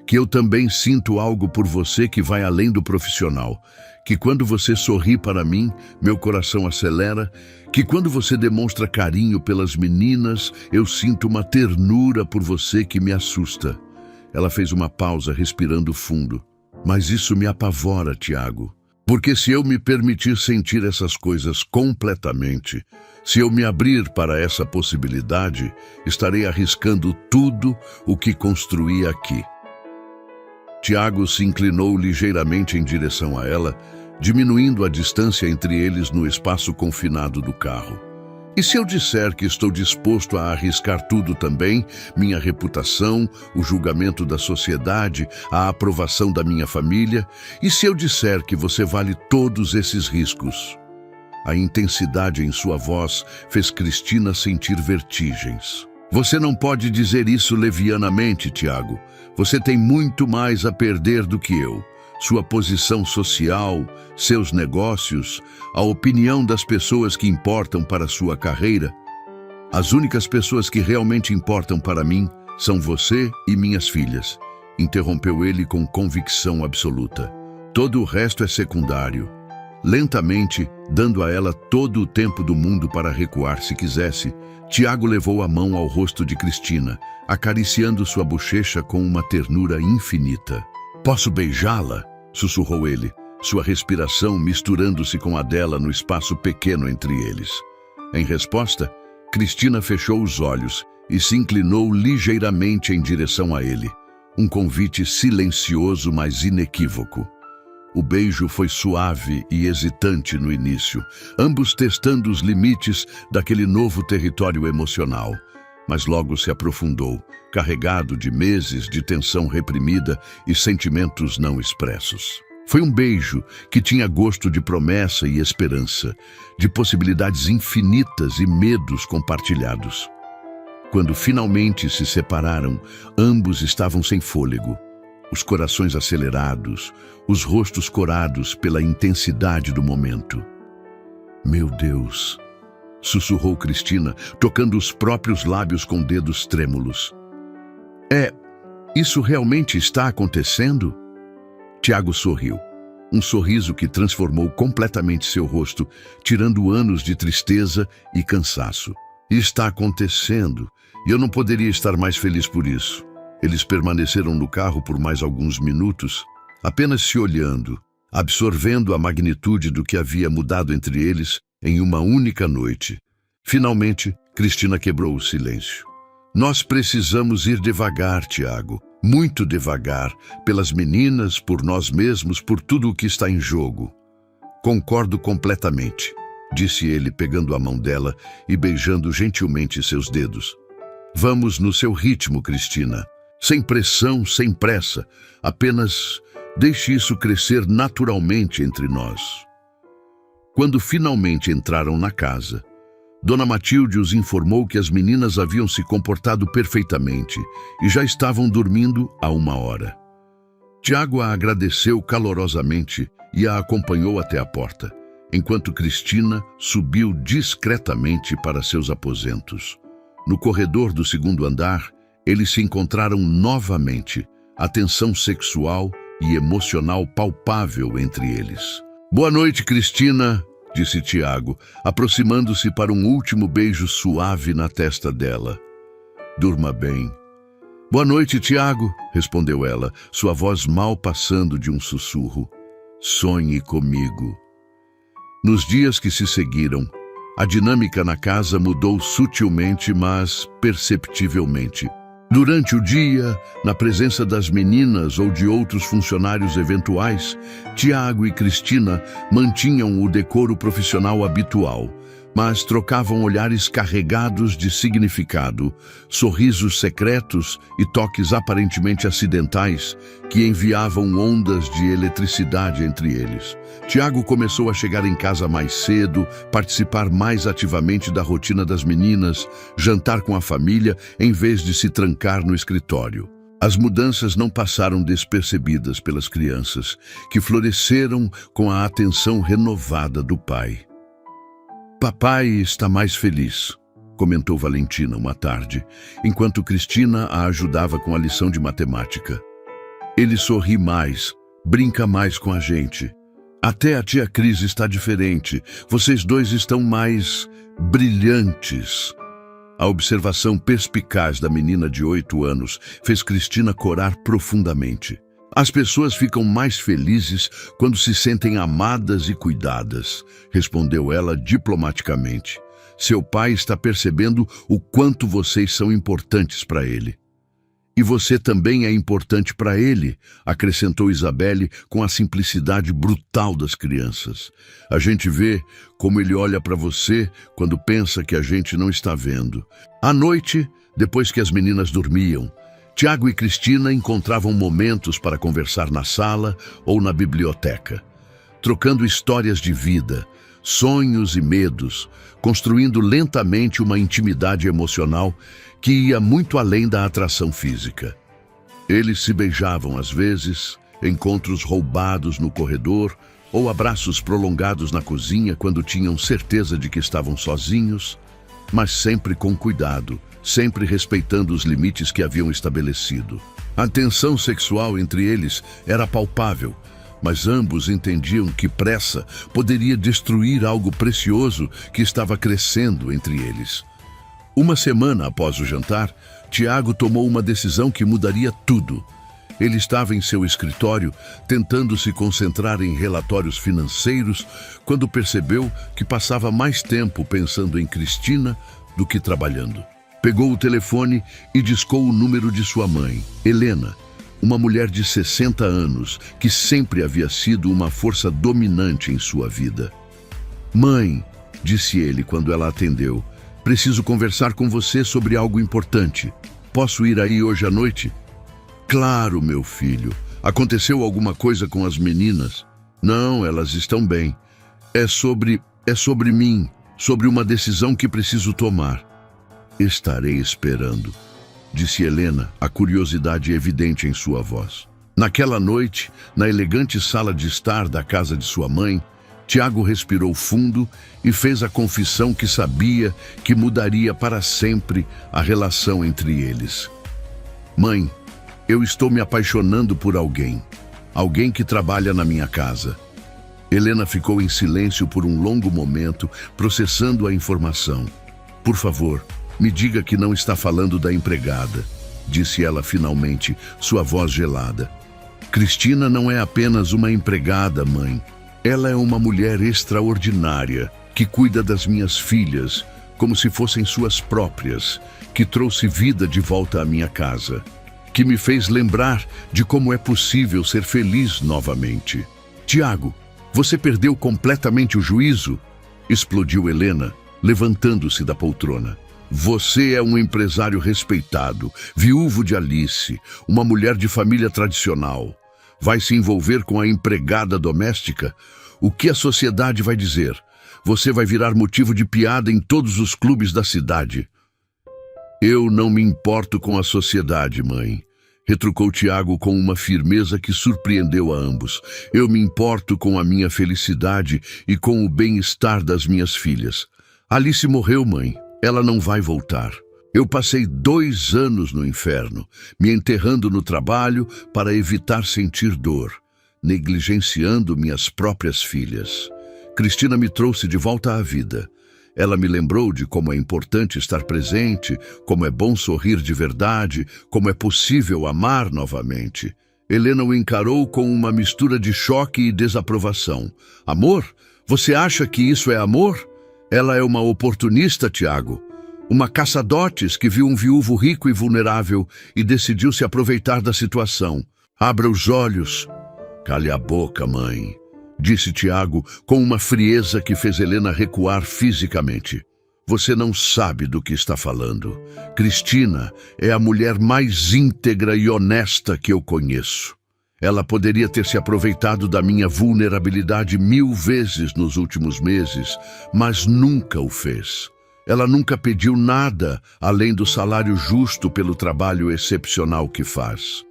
Que eu também sinto algo por você que vai além do profissional. Que quando você sorri para mim, meu coração acelera. Que quando você demonstra carinho pelas meninas, eu sinto uma ternura por você que me assusta. Ela fez uma pausa, respirando fundo. Mas isso me apavora, Tiago. Porque se eu me permitir sentir essas coisas completamente, se eu me abrir para essa possibilidade, estarei arriscando tudo o que construí aqui. Tiago se inclinou ligeiramente em direção a ela, diminuindo a distância entre eles no espaço confinado do carro. E se eu disser que estou disposto a arriscar tudo também, minha reputação, o julgamento da sociedade, a aprovação da minha família? E se eu disser que você vale todos esses riscos? A intensidade em sua voz fez Cristina sentir vertigens. Você não pode dizer isso levianamente, Tiago. Você tem muito mais a perder do que eu. Sua posição social, seus negócios, a opinião das pessoas que importam para sua carreira. As únicas pessoas que realmente importam para mim são você e minhas filhas, interrompeu ele com convicção absoluta. Todo o resto é secundário. Lentamente, dando a ela todo o tempo do mundo para recuar se quisesse, Tiago levou a mão ao rosto de Cristina, acariciando sua bochecha com uma ternura infinita. Posso beijá-la? Sussurrou ele, sua respiração misturando-se com a dela no espaço pequeno entre eles. Em resposta, Cristina fechou os olhos e se inclinou ligeiramente em direção a ele, um convite silencioso, mas inequívoco. O beijo foi suave e hesitante no início, ambos testando os limites daquele novo território emocional, mas logo se aprofundou, carregado de meses de tensão reprimida e sentimentos não expressos. Foi um beijo que tinha gosto de promessa e esperança, de possibilidades infinitas e medos compartilhados. Quando finalmente se separaram, ambos estavam sem fôlego, os corações acelerados, os rostos corados pela intensidade do momento. Meu Deus! Sussurrou Cristina, tocando os próprios lábios com dedos trêmulos. Isso realmente está acontecendo? Tiago sorriu, um sorriso que transformou completamente seu rosto, tirando anos de tristeza e cansaço. Está acontecendo, e eu não poderia estar mais feliz por isso. Eles permaneceram no carro por mais alguns minutos, apenas se olhando, absorvendo a magnitude do que havia mudado entre eles em uma única noite. Finalmente, Cristina quebrou o silêncio. Nós precisamos ir devagar, Tiago, muito devagar, pelas meninas, por nós mesmos, por tudo o que está em jogo. Concordo completamente, disse ele, pegando a mão dela e beijando gentilmente seus dedos. Vamos no seu ritmo, Cristina. Sem pressão, sem pressa. Apenas deixe isso crescer naturalmente entre nós. Quando finalmente entraram na casa, Dona Matilde os informou que as meninas haviam se comportado perfeitamente e já estavam dormindo há 1 hora. Tiago a agradeceu calorosamente e a acompanhou até a porta, enquanto Cristina subiu discretamente para seus aposentos. No corredor do 2º andar, eles se encontraram novamente, a tensão sexual e emocional palpável entre eles. Boa noite, Cristina, disse Tiago, aproximando-se para um último beijo suave na testa dela. Durma bem. Boa noite, Tiago, respondeu ela, sua voz mal passando de um sussurro. Sonhe comigo. Nos dias que se seguiram, a dinâmica na casa mudou sutilmente, mas perceptivelmente. Durante o dia, na presença das meninas ou de outros funcionários eventuais, Tiago e Cristina mantinham o decoro profissional habitual, mas trocavam olhares carregados de significado, sorrisos secretos e toques aparentemente acidentais que enviavam ondas de eletricidade entre eles. Tiago começou a chegar em casa mais cedo, participar mais ativamente da rotina das meninas, jantar com a família em vez de se trancar no escritório. As mudanças não passaram despercebidas pelas crianças, que floresceram com a atenção renovada do pai. Papai está mais feliz, comentou Valentina uma tarde, enquanto Cristina a ajudava com a lição de matemática. Ele sorri mais, brinca mais com a gente. Até a tia Cris está diferente. Vocês dois estão mais brilhantes. A observação perspicaz da menina de 8 anos fez Cristina corar profundamente. As pessoas ficam mais felizes quando se sentem amadas e cuidadas, respondeu ela diplomaticamente. Seu pai está percebendo o quanto vocês são importantes para ele. E você também é importante para ele, acrescentou Isabelle com a simplicidade brutal das crianças. A gente vê como ele olha para você quando pensa que a gente não está vendo. À noite, depois que as meninas dormiam, Tiago e Cristina encontravam momentos para conversar na sala ou na biblioteca, trocando histórias de vida, sonhos e medos, construindo lentamente uma intimidade emocional que ia muito além da atração física. Eles se beijavam às vezes, encontros roubados no corredor ou abraços prolongados na cozinha quando tinham certeza de que estavam sozinhos, mas sempre com cuidado, sempre respeitando os limites que haviam estabelecido. A tensão sexual entre eles era palpável, mas ambos entendiam que pressa poderia destruir algo precioso que estava crescendo entre eles. 1 semana após o jantar, Tiago tomou uma decisão que mudaria tudo. Ele estava em seu escritório, tentando se concentrar em relatórios financeiros, quando percebeu que passava mais tempo pensando em Cristina do que trabalhando. Pegou o telefone e discou o número de sua mãe, Helena, uma mulher de 60 anos que sempre havia sido uma força dominante em sua vida. Mãe, disse ele quando ela atendeu, preciso conversar com você sobre algo importante. Posso ir aí hoje à noite? Claro, meu filho. Aconteceu alguma coisa com as meninas? Não, elas estão bem. É sobre mim, sobre uma decisão que preciso tomar. Estarei esperando, disse Helena, a curiosidade evidente em sua voz. Naquela noite, na elegante sala de estar da casa de sua mãe, Tiago respirou fundo e fez a confissão que sabia que mudaria para sempre a relação entre eles. Mãe, eu estou me apaixonando por alguém que trabalha na minha casa. Helena ficou em silêncio por um longo momento, processando a informação. Por favor, me diga que não está falando da empregada, disse ela finalmente, sua voz gelada. Cristina não é apenas uma empregada, mãe. Ela é uma mulher extraordinária, que cuida das minhas filhas, como se fossem suas próprias, que trouxe vida de volta à minha casa, que me fez lembrar de como é possível ser feliz novamente. Tiago, você perdeu completamente o juízo? Explodiu Helena, levantando-se da poltrona. Você é um empresário respeitado, viúvo de Alice, uma mulher de família tradicional. Vai se envolver com a empregada doméstica? O que a sociedade vai dizer? Você vai virar motivo de piada em todos os clubes da cidade. Eu não me importo com a sociedade, mãe, retrucou Tiago com uma firmeza que surpreendeu a ambos. Eu me importo com a minha felicidade e com o bem-estar das minhas filhas. Alice morreu, mãe. Ela não vai voltar. Eu passei 2 anos no inferno, me enterrando no trabalho para evitar sentir dor, negligenciando minhas próprias filhas. Cristina me trouxe de volta à vida. Ela me lembrou de como é importante estar presente, como é bom sorrir de verdade, como é possível amar novamente. Helena o encarou com uma mistura de choque e desaprovação. Amor? Você acha que isso é amor? Ela é uma oportunista, Tiago. Uma caça-dotes que viu um viúvo rico e vulnerável e decidiu se aproveitar da situação. Abra os olhos. Cale a boca, mãe, disse Tiago com uma frieza que fez Helena recuar fisicamente. Você não sabe do que está falando. Cristina é a mulher mais íntegra e honesta que eu conheço. Ela poderia ter se aproveitado da minha vulnerabilidade 1000 vezes nos últimos meses, mas nunca o fez. Ela nunca pediu nada além do salário justo pelo trabalho excepcional que faz.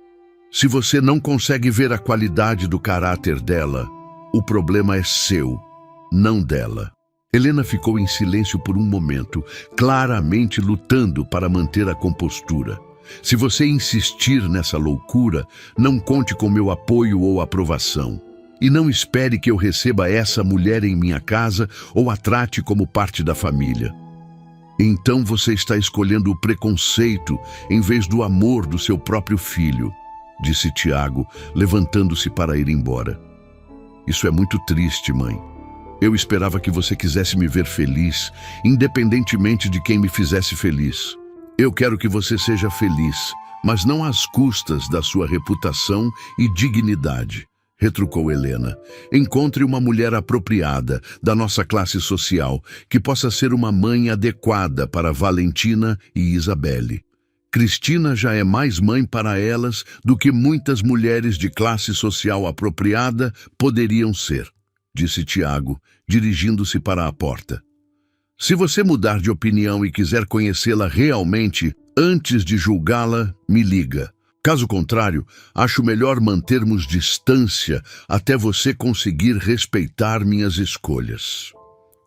Se você não consegue ver a qualidade do caráter dela, o problema é seu, não dela. Helena ficou em silêncio por um momento, claramente lutando para manter a compostura. Se você insistir nessa loucura, não conte com meu apoio ou aprovação. E não espere que eu receba essa mulher em minha casa ou a trate como parte da família. Então você está escolhendo o preconceito em vez do amor do seu próprio filho, disse Tiago, levantando-se para ir embora. Isso é muito triste, mãe. Eu esperava que você quisesse me ver feliz, independentemente de quem me fizesse feliz. Eu quero que você seja feliz, mas não às custas da sua reputação e dignidade, retrucou Helena. Encontre uma mulher apropriada, da nossa classe social, que possa ser uma mãe adequada para Valentina e Isabelle. Cristina já é mais mãe para elas do que muitas mulheres de classe social apropriada poderiam ser, disse Tiago, dirigindo-se para a porta. Se você mudar de opinião e quiser conhecê-la realmente, antes de julgá-la, me liga. Caso contrário, acho melhor mantermos distância até você conseguir respeitar minhas escolhas.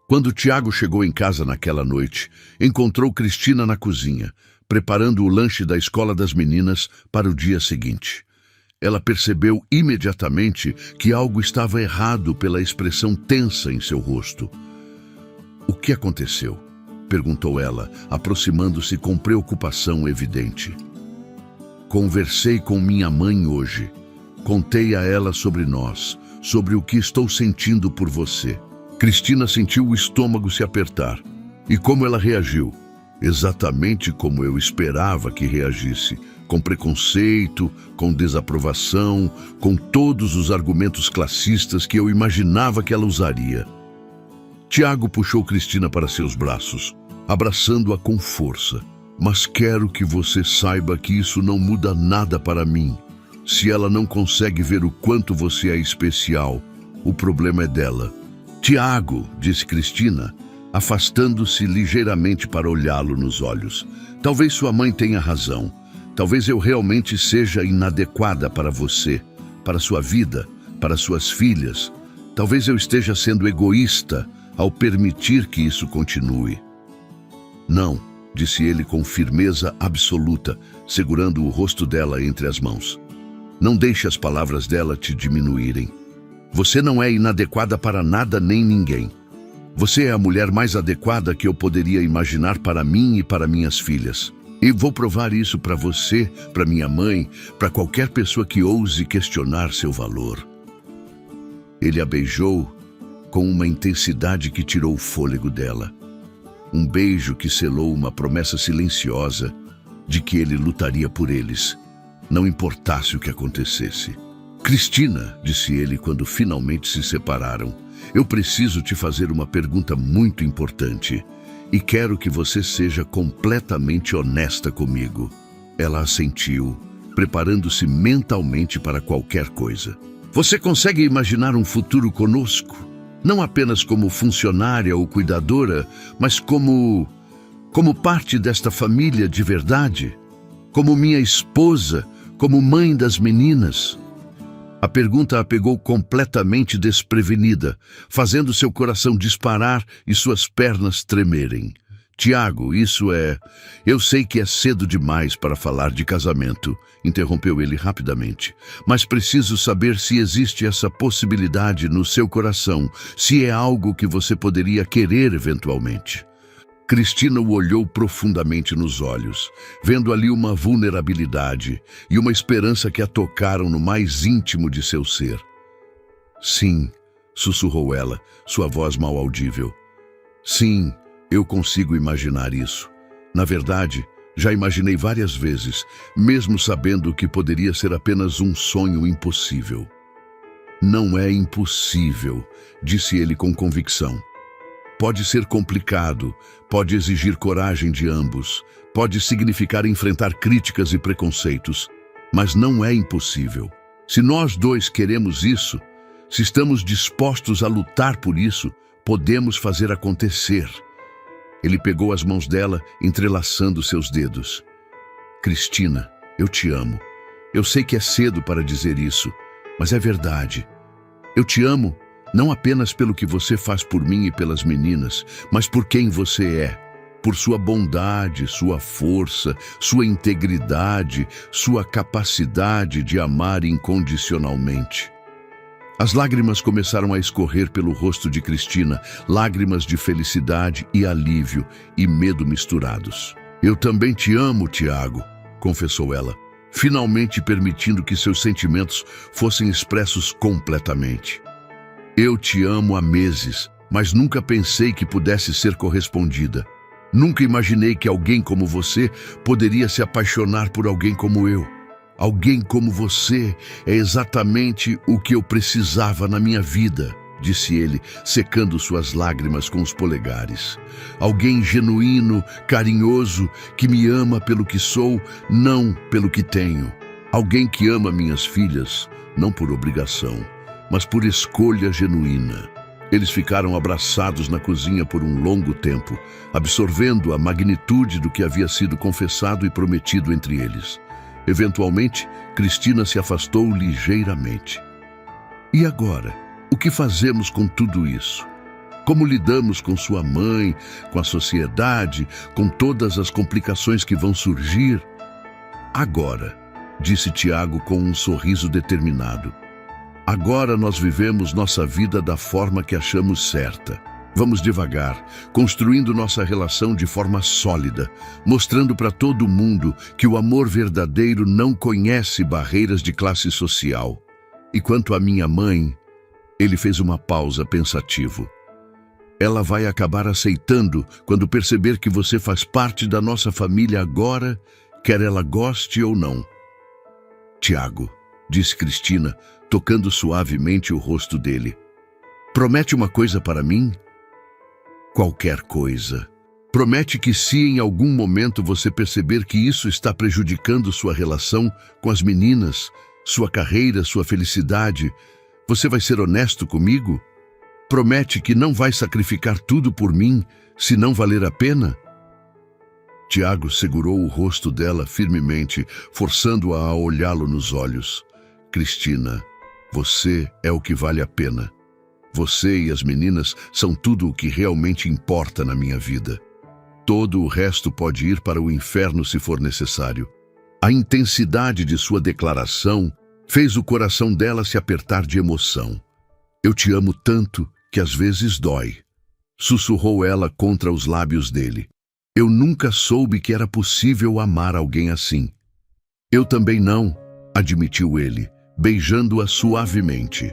Quando Tiago chegou em casa naquela noite, encontrou Cristina na cozinha, preparando o lanche da escola das meninas para o dia seguinte. Ela percebeu imediatamente que algo estava errado pela expressão tensa em seu rosto. O que aconteceu? Perguntou ela, aproximando-se com preocupação evidente. Conversei com minha mãe hoje. Contei a ela sobre nós, sobre o que estou sentindo por você. Cristina sentiu o estômago se apertar. E como ela reagiu? Exatamente como eu esperava que reagisse, com preconceito, com desaprovação, com todos os argumentos classistas que eu imaginava que ela usaria. Tiago puxou Cristina para seus braços, abraçando-a com força. Mas quero que você saiba que isso não muda nada para mim. Se ela não consegue ver o quanto você é especial, o problema é dela. Tiago, disse Cristina, afastando-se ligeiramente para olhá-lo nos olhos. Talvez sua mãe tenha razão. Talvez eu realmente seja inadequada para você, para sua vida, para suas filhas. Talvez eu esteja sendo egoísta ao permitir que isso continue. Não, disse ele com firmeza absoluta, segurando o rosto dela entre as mãos. Não deixe as palavras dela te diminuírem. Você não é inadequada para nada nem ninguém. Você é a mulher mais adequada que eu poderia imaginar para mim e para minhas filhas. E vou provar isso para você, para minha mãe, para qualquer pessoa que ouse questionar seu valor. Ele a beijou com uma intensidade que tirou o fôlego dela. Um beijo que selou uma promessa silenciosa de que ele lutaria por eles, não importasse o que acontecesse. Cristina, disse ele quando finalmente se separaram, eu preciso te fazer uma pergunta muito importante. e quero que você seja completamente honesta comigo. Ela assentiu, preparando-se mentalmente para qualquer coisa. Você consegue imaginar um futuro conosco? Não apenas como funcionária ou cuidadora, mas como parte desta família de verdade? Como minha esposa, como mãe das meninas? A pergunta a pegou completamente desprevenida, fazendo seu coração disparar e suas pernas tremerem. Tiago, eu sei que é cedo demais para falar de casamento, interrompeu ele rapidamente, mas preciso saber se existe essa possibilidade no seu coração, se é algo que você poderia querer eventualmente. Cristina o olhou profundamente nos olhos, vendo ali uma vulnerabilidade e uma esperança que a tocaram no mais íntimo de seu ser. Sim, sussurrou ela, sua voz mal audível. Sim, eu consigo imaginar isso. Na verdade, já imaginei várias vezes, mesmo sabendo que poderia ser apenas um sonho impossível. Não é impossível, disse ele com convicção. Pode ser complicado, pode exigir coragem de ambos, pode significar enfrentar críticas e preconceitos, mas não é impossível. Se nós dois queremos isso, se estamos dispostos a lutar por isso, podemos fazer acontecer. Ele pegou as mãos dela, entrelaçando seus dedos. Cristina, eu te amo. Eu sei que é cedo para dizer isso, mas é verdade. Eu te amo não apenas pelo que você faz por mim e pelas meninas, mas por quem você é, por sua bondade, sua força, sua integridade, sua capacidade de amar incondicionalmente. As lágrimas começaram a escorrer pelo rosto de Cristina, lágrimas de felicidade e alívio e medo misturados. Eu também te amo, Tiago, confessou ela, finalmente permitindo que seus sentimentos fossem expressos completamente. Eu te amo há meses, mas nunca pensei que pudesse ser correspondida. Nunca imaginei que alguém como você poderia se apaixonar por alguém como eu. Alguém como você é exatamente o que eu precisava na minha vida, disse ele, secando suas lágrimas com os polegares. Alguém genuíno, carinhoso, que me ama pelo que sou, não pelo que tenho. Alguém que ama minhas filhas, não por obrigação, mas por escolha genuína. Eles ficaram abraçados na cozinha por um longo tempo, absorvendo a magnitude do que havia sido confessado e prometido entre eles. Eventualmente, Cristina se afastou ligeiramente. E agora, o que fazemos com tudo isso? Como lidamos com sua mãe, com a sociedade, com todas as complicações que vão surgir? Agora, disse Tiago com um sorriso determinado. Agora nós vivemos nossa vida da forma que achamos certa. Vamos devagar, construindo nossa relação de forma sólida, mostrando para todo mundo que o amor verdadeiro não conhece barreiras de classe social. E quanto à minha mãe, ele fez uma pausa pensativo. Ela vai acabar aceitando quando perceber que você faz parte da nossa família agora, quer ela goste ou não. Tiago, disse Cristina, tocando suavemente o rosto dele. Promete uma coisa para mim? Qualquer coisa. Promete que se em algum momento você perceber que isso está prejudicando sua relação com as meninas, sua carreira, sua felicidade, você vai ser honesto comigo? Promete que não vai sacrificar tudo por mim, se não valer a pena? Tiago segurou o rosto dela firmemente, forçando-a a olhá-lo nos olhos. Cristina, você é o que vale a pena. Você e as meninas são tudo o que realmente importa na minha vida. Todo o resto pode ir para o inferno se for necessário. A intensidade de sua declaração fez o coração dela se apertar de emoção. Eu te amo tanto que às vezes dói, sussurrou ela contra os lábios dele. Eu nunca soube que era possível amar alguém assim. Eu também não, admitiu ele, beijando-a suavemente.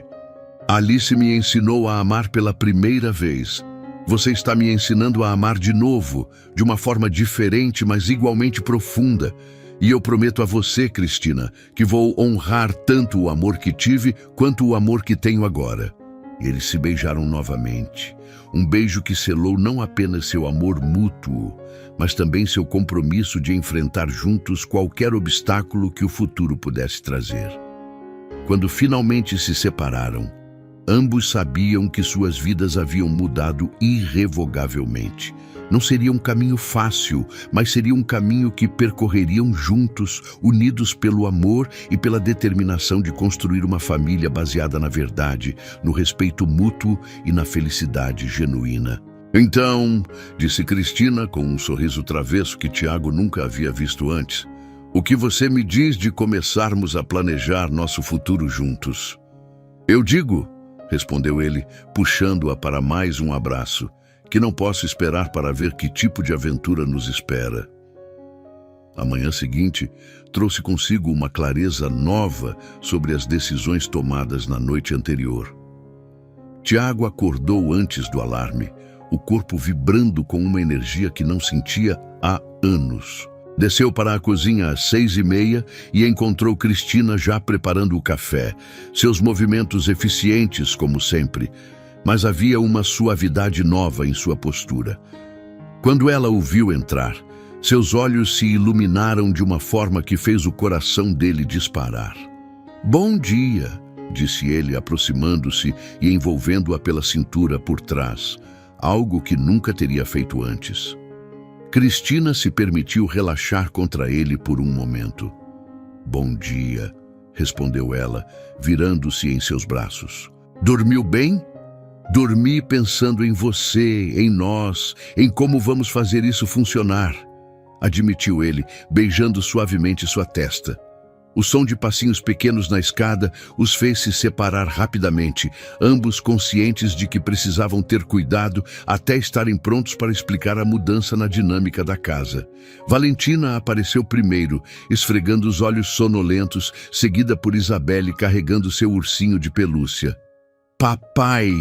Alice me ensinou a amar pela primeira vez. Você está me ensinando a amar de novo, de uma forma diferente, mas igualmente profunda. E eu prometo a você, Cristina, que vou honrar tanto o amor que tive quanto o amor que tenho agora. Eles se beijaram novamente. Um beijo que selou não apenas seu amor mútuo, mas também seu compromisso de enfrentar juntos qualquer obstáculo que o futuro pudesse trazer. Quando finalmente se separaram, ambos sabiam que suas vidas haviam mudado irrevogavelmente. Não seria um caminho fácil, mas seria um caminho que percorreriam juntos, unidos pelo amor e pela determinação de construir uma família baseada na verdade, no respeito mútuo e na felicidade genuína. Então, disse Cristina com um sorriso travesso que Tiago nunca havia visto antes, o que você me diz de começarmos a planejar nosso futuro juntos? Eu digo, respondeu ele, puxando-a para mais um abraço, que não posso esperar para ver que tipo de aventura nos espera. A manhã seguinte trouxe consigo uma clareza nova sobre as decisões tomadas na noite anterior. Tiago acordou antes do alarme, o corpo vibrando com uma energia que não sentia há anos. Desceu para a cozinha às 6h30 e encontrou Cristina já preparando o café, seus movimentos eficientes como sempre, mas havia uma suavidade nova em sua postura. Quando ela o viu entrar, seus olhos se iluminaram de uma forma que fez o coração dele disparar. Bom dia, disse ele, aproximando-se e envolvendo-a pela cintura por trás, algo que nunca teria feito antes. Cristina se permitiu relaxar contra ele por um momento. Bom dia, respondeu ela, virando-se em seus braços. Dormiu bem? Dormi pensando em você, em nós, em como vamos fazer isso funcionar, admitiu ele, beijando suavemente sua testa. O som de passinhos pequenos na escada os fez se separar rapidamente, ambos conscientes de que precisavam ter cuidado até estarem prontos para explicar a mudança na dinâmica da casa. Valentina apareceu primeiro, esfregando os olhos sonolentos, seguida por Isabelle carregando seu ursinho de pelúcia. Papai!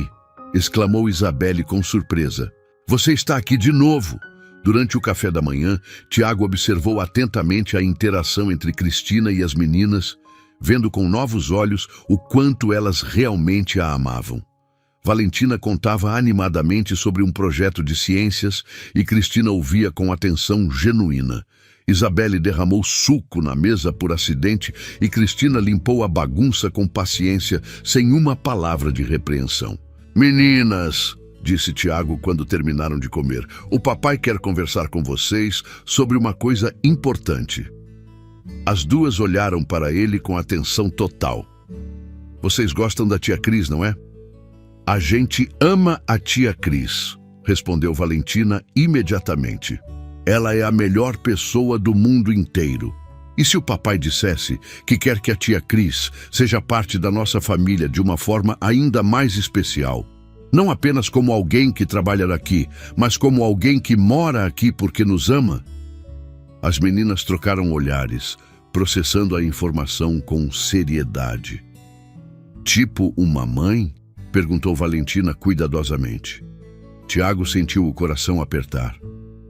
Exclamou Isabelle com surpresa. Você está aqui de novo! Durante o café da manhã, Tiago observou atentamente a interação entre Cristina e as meninas, vendo com novos olhos o quanto elas realmente a amavam. Valentina contava animadamente sobre um projeto de ciências e Cristina ouvia com atenção genuína. Isabelle derramou suco na mesa por acidente e Cristina limpou a bagunça com paciência, sem uma palavra de repreensão. Meninas, disse Tiago quando terminaram de comer, o papai quer conversar com vocês sobre uma coisa importante. As duas olharam para ele com atenção total. Vocês gostam da tia Cris, não é? A gente ama a tia Cris, respondeu Valentina imediatamente. Ela é a melhor pessoa do mundo inteiro. E se o papai dissesse que quer que a tia Cris seja parte da nossa família de uma forma ainda mais especial? Não apenas como alguém que trabalha aqui, mas como alguém que mora aqui porque nos ama? As meninas trocaram olhares, processando a informação com seriedade. Tipo uma mãe? Perguntou Valentina cuidadosamente. Tiago sentiu o coração apertar.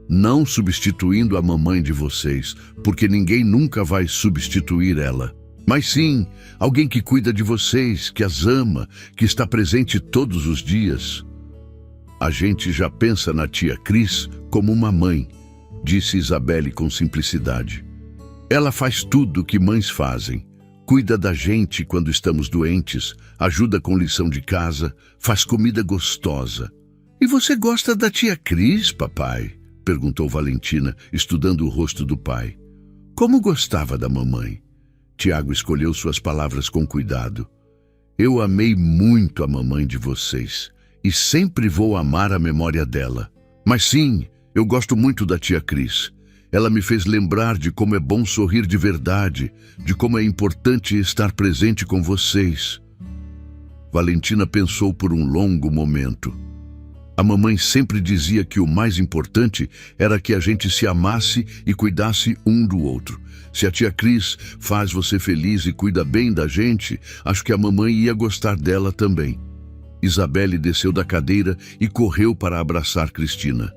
Não substituindo a mamãe de vocês, porque ninguém nunca vai substituir ela. Mas sim, alguém que cuida de vocês, que as ama, que está presente todos os dias. A gente já pensa na tia Cris como uma mãe, disse Isabelle com simplicidade. Ela faz tudo o que mães fazem. Cuida da gente quando estamos doentes, ajuda com lição de casa, faz comida gostosa. E você gosta da tia Cris, papai? Perguntou Valentina, estudando o rosto do pai. Como gostava da mamãe? Tiago escolheu suas palavras com cuidado. Eu amei muito a mamãe de vocês e sempre vou amar a memória dela. Mas sim, eu gosto muito da tia Cris. Ela me fez lembrar de como é bom sorrir de verdade, de como é importante estar presente com vocês. Valentina pensou por um longo momento. A mamãe sempre dizia que o mais importante era que a gente se amasse e cuidasse um do outro. Se a tia Cris faz você feliz e cuida bem da gente, acho que a mamãe ia gostar dela também. Isabelle desceu da cadeira e correu para abraçar Cristina.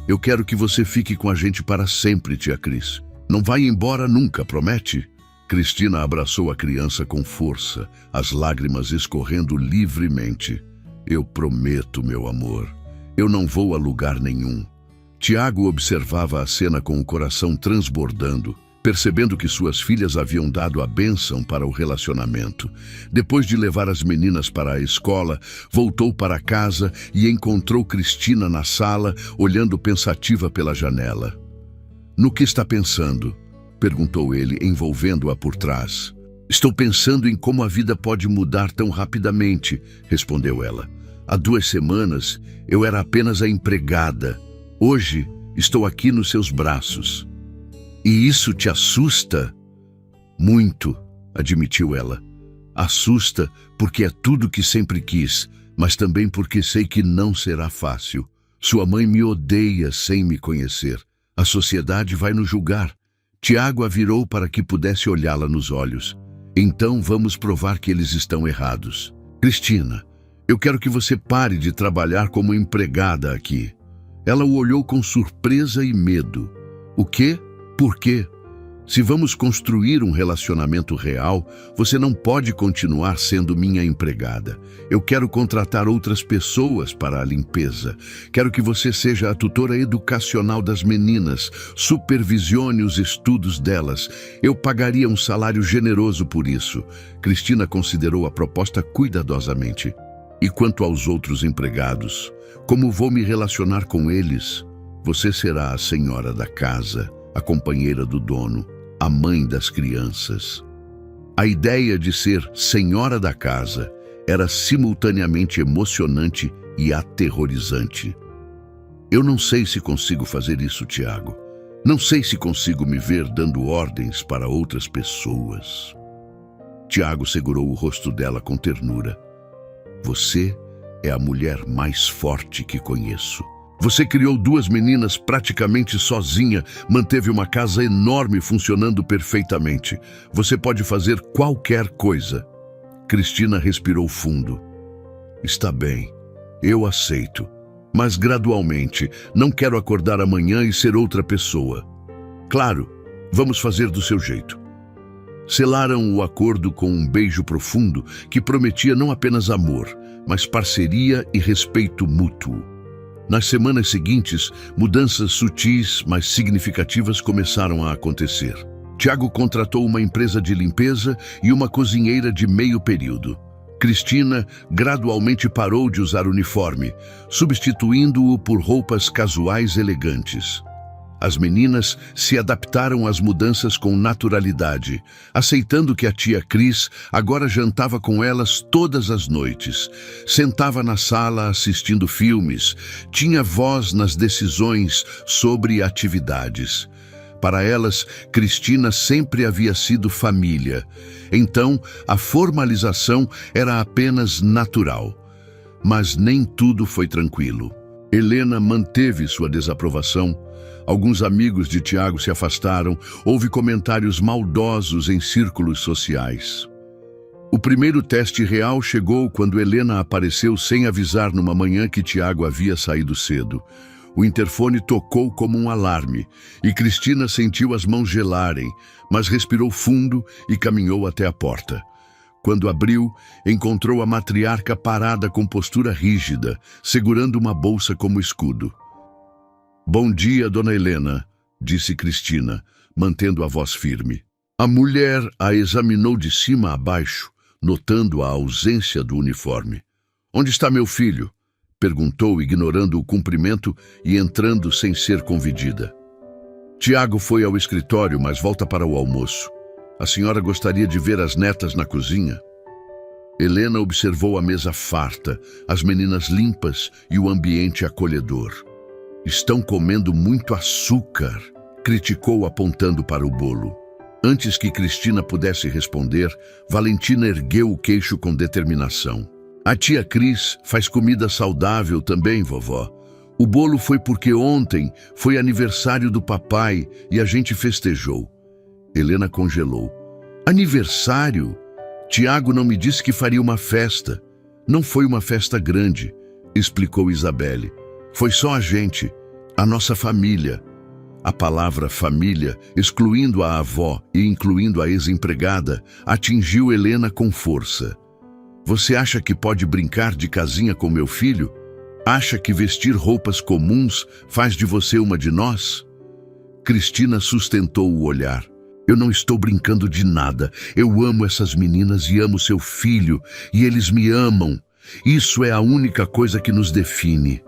Eu quero que você fique com a gente para sempre, tia Cris. Não vai embora nunca, promete? Cristina abraçou a criança com força, as lágrimas escorrendo livremente. Eu prometo, meu amor. Eu não vou a lugar nenhum. Tiago observava a cena com o coração transbordando, percebendo que suas filhas haviam dado a bênção para o relacionamento. Depois de levar as meninas para a escola, voltou para casa e encontrou Cristina na sala, olhando pensativa pela janela. "No que está pensando?" perguntou ele, envolvendo-a por trás. "Estou pensando em como a vida pode mudar tão rapidamente", respondeu ela. "Há 2 semanas eu era apenas a empregada. Hoje estou aqui nos seus braços." "E isso te assusta?" "Muito", admitiu ela. "Assusta porque é tudo que sempre quis, mas também porque sei que não será fácil. Sua mãe me odeia sem me conhecer. A sociedade vai nos julgar." Tiago a virou para que pudesse olhá-la nos olhos. "Então vamos provar que eles estão errados. Cristina, eu quero que você pare de trabalhar como empregada aqui." Ela o olhou com surpresa e medo. "O quê? Por quê? Se vamos construir um relacionamento real, você não pode continuar sendo minha empregada. Eu quero contratar outras pessoas para a limpeza. Quero que você seja a tutora educacional das meninas, supervisione os estudos delas. Eu pagaria um salário generoso por isso." Cristina considerou a proposta cuidadosamente. "E quanto aos outros empregados, como vou me relacionar com eles? Você será a senhora da casa, a companheira do dono, a mãe das crianças." A ideia de ser senhora da casa era simultaneamente emocionante e aterrorizante. "Eu não sei se consigo fazer isso, Tiago. Não sei se consigo me ver dando ordens para outras pessoas." Tiago segurou o rosto dela com ternura. "Você é a mulher mais forte que conheço. Você criou 2 meninas praticamente sozinha, manteve uma casa enorme funcionando perfeitamente. Você pode fazer qualquer coisa." Cristina respirou fundo. "Está bem, eu aceito. Mas gradualmente, não quero acordar amanhã e ser outra pessoa." "Claro, vamos fazer do seu jeito." Selaram o acordo com um beijo profundo que prometia não apenas amor, mas parceria e respeito mútuo. Nas semanas seguintes, mudanças sutis, mas significativas começaram a acontecer. Tiago contratou uma empresa de limpeza e uma cozinheira de meio período. Cristina gradualmente parou de usar uniforme, substituindo-o por roupas casuais elegantes. As meninas se adaptaram às mudanças com naturalidade, aceitando que a tia Cris agora jantava com elas todas as noites, sentava na sala assistindo filmes, tinha voz nas decisões sobre atividades. Para elas, Cristina sempre havia sido família. Então, a formalização era apenas natural. Mas nem tudo foi tranquilo. Helena manteve sua desaprovação. Alguns amigos de Tiago se afastaram, houve comentários maldosos em círculos sociais. O primeiro teste real chegou quando Helena apareceu sem avisar numa manhã que Tiago havia saído cedo. O interfone tocou como um alarme e Cristina sentiu as mãos gelarem, mas respirou fundo e caminhou até a porta. Quando abriu, encontrou a matriarca parada com postura rígida, segurando uma bolsa como escudo. "Bom dia, dona Helena", disse Cristina, mantendo a voz firme. A mulher a examinou de cima a baixo, notando a ausência do uniforme. "Onde está meu filho?", perguntou, ignorando o cumprimento e entrando sem ser convidada. "Tiago foi ao escritório, mas volta para o almoço. A senhora gostaria de ver as netas na cozinha?" Helena observou a mesa farta, as meninas limpas e o ambiente acolhedor. "Estão comendo muito açúcar", criticou apontando para o bolo. Antes que Cristina pudesse responder, Valentina ergueu o queixo com determinação. "A tia Cris faz comida saudável também, vovó. O bolo foi porque ontem foi aniversário do papai e a gente festejou." Helena congelou. "Aniversário? Tiago não me disse que faria uma festa." "Não foi uma festa grande", explicou Isabelle. "Foi só a gente, a nossa família." A palavra família, excluindo a avó e incluindo a ex-empregada, atingiu Helena com força. Você acha que pode brincar de casinha com meu filho? Acha que vestir roupas comuns faz de você uma de nós? Cristina sustentou o olhar. Eu não estou brincando de nada. Eu amo essas meninas e amo seu filho, e eles me amam. Isso é a única coisa que nos define.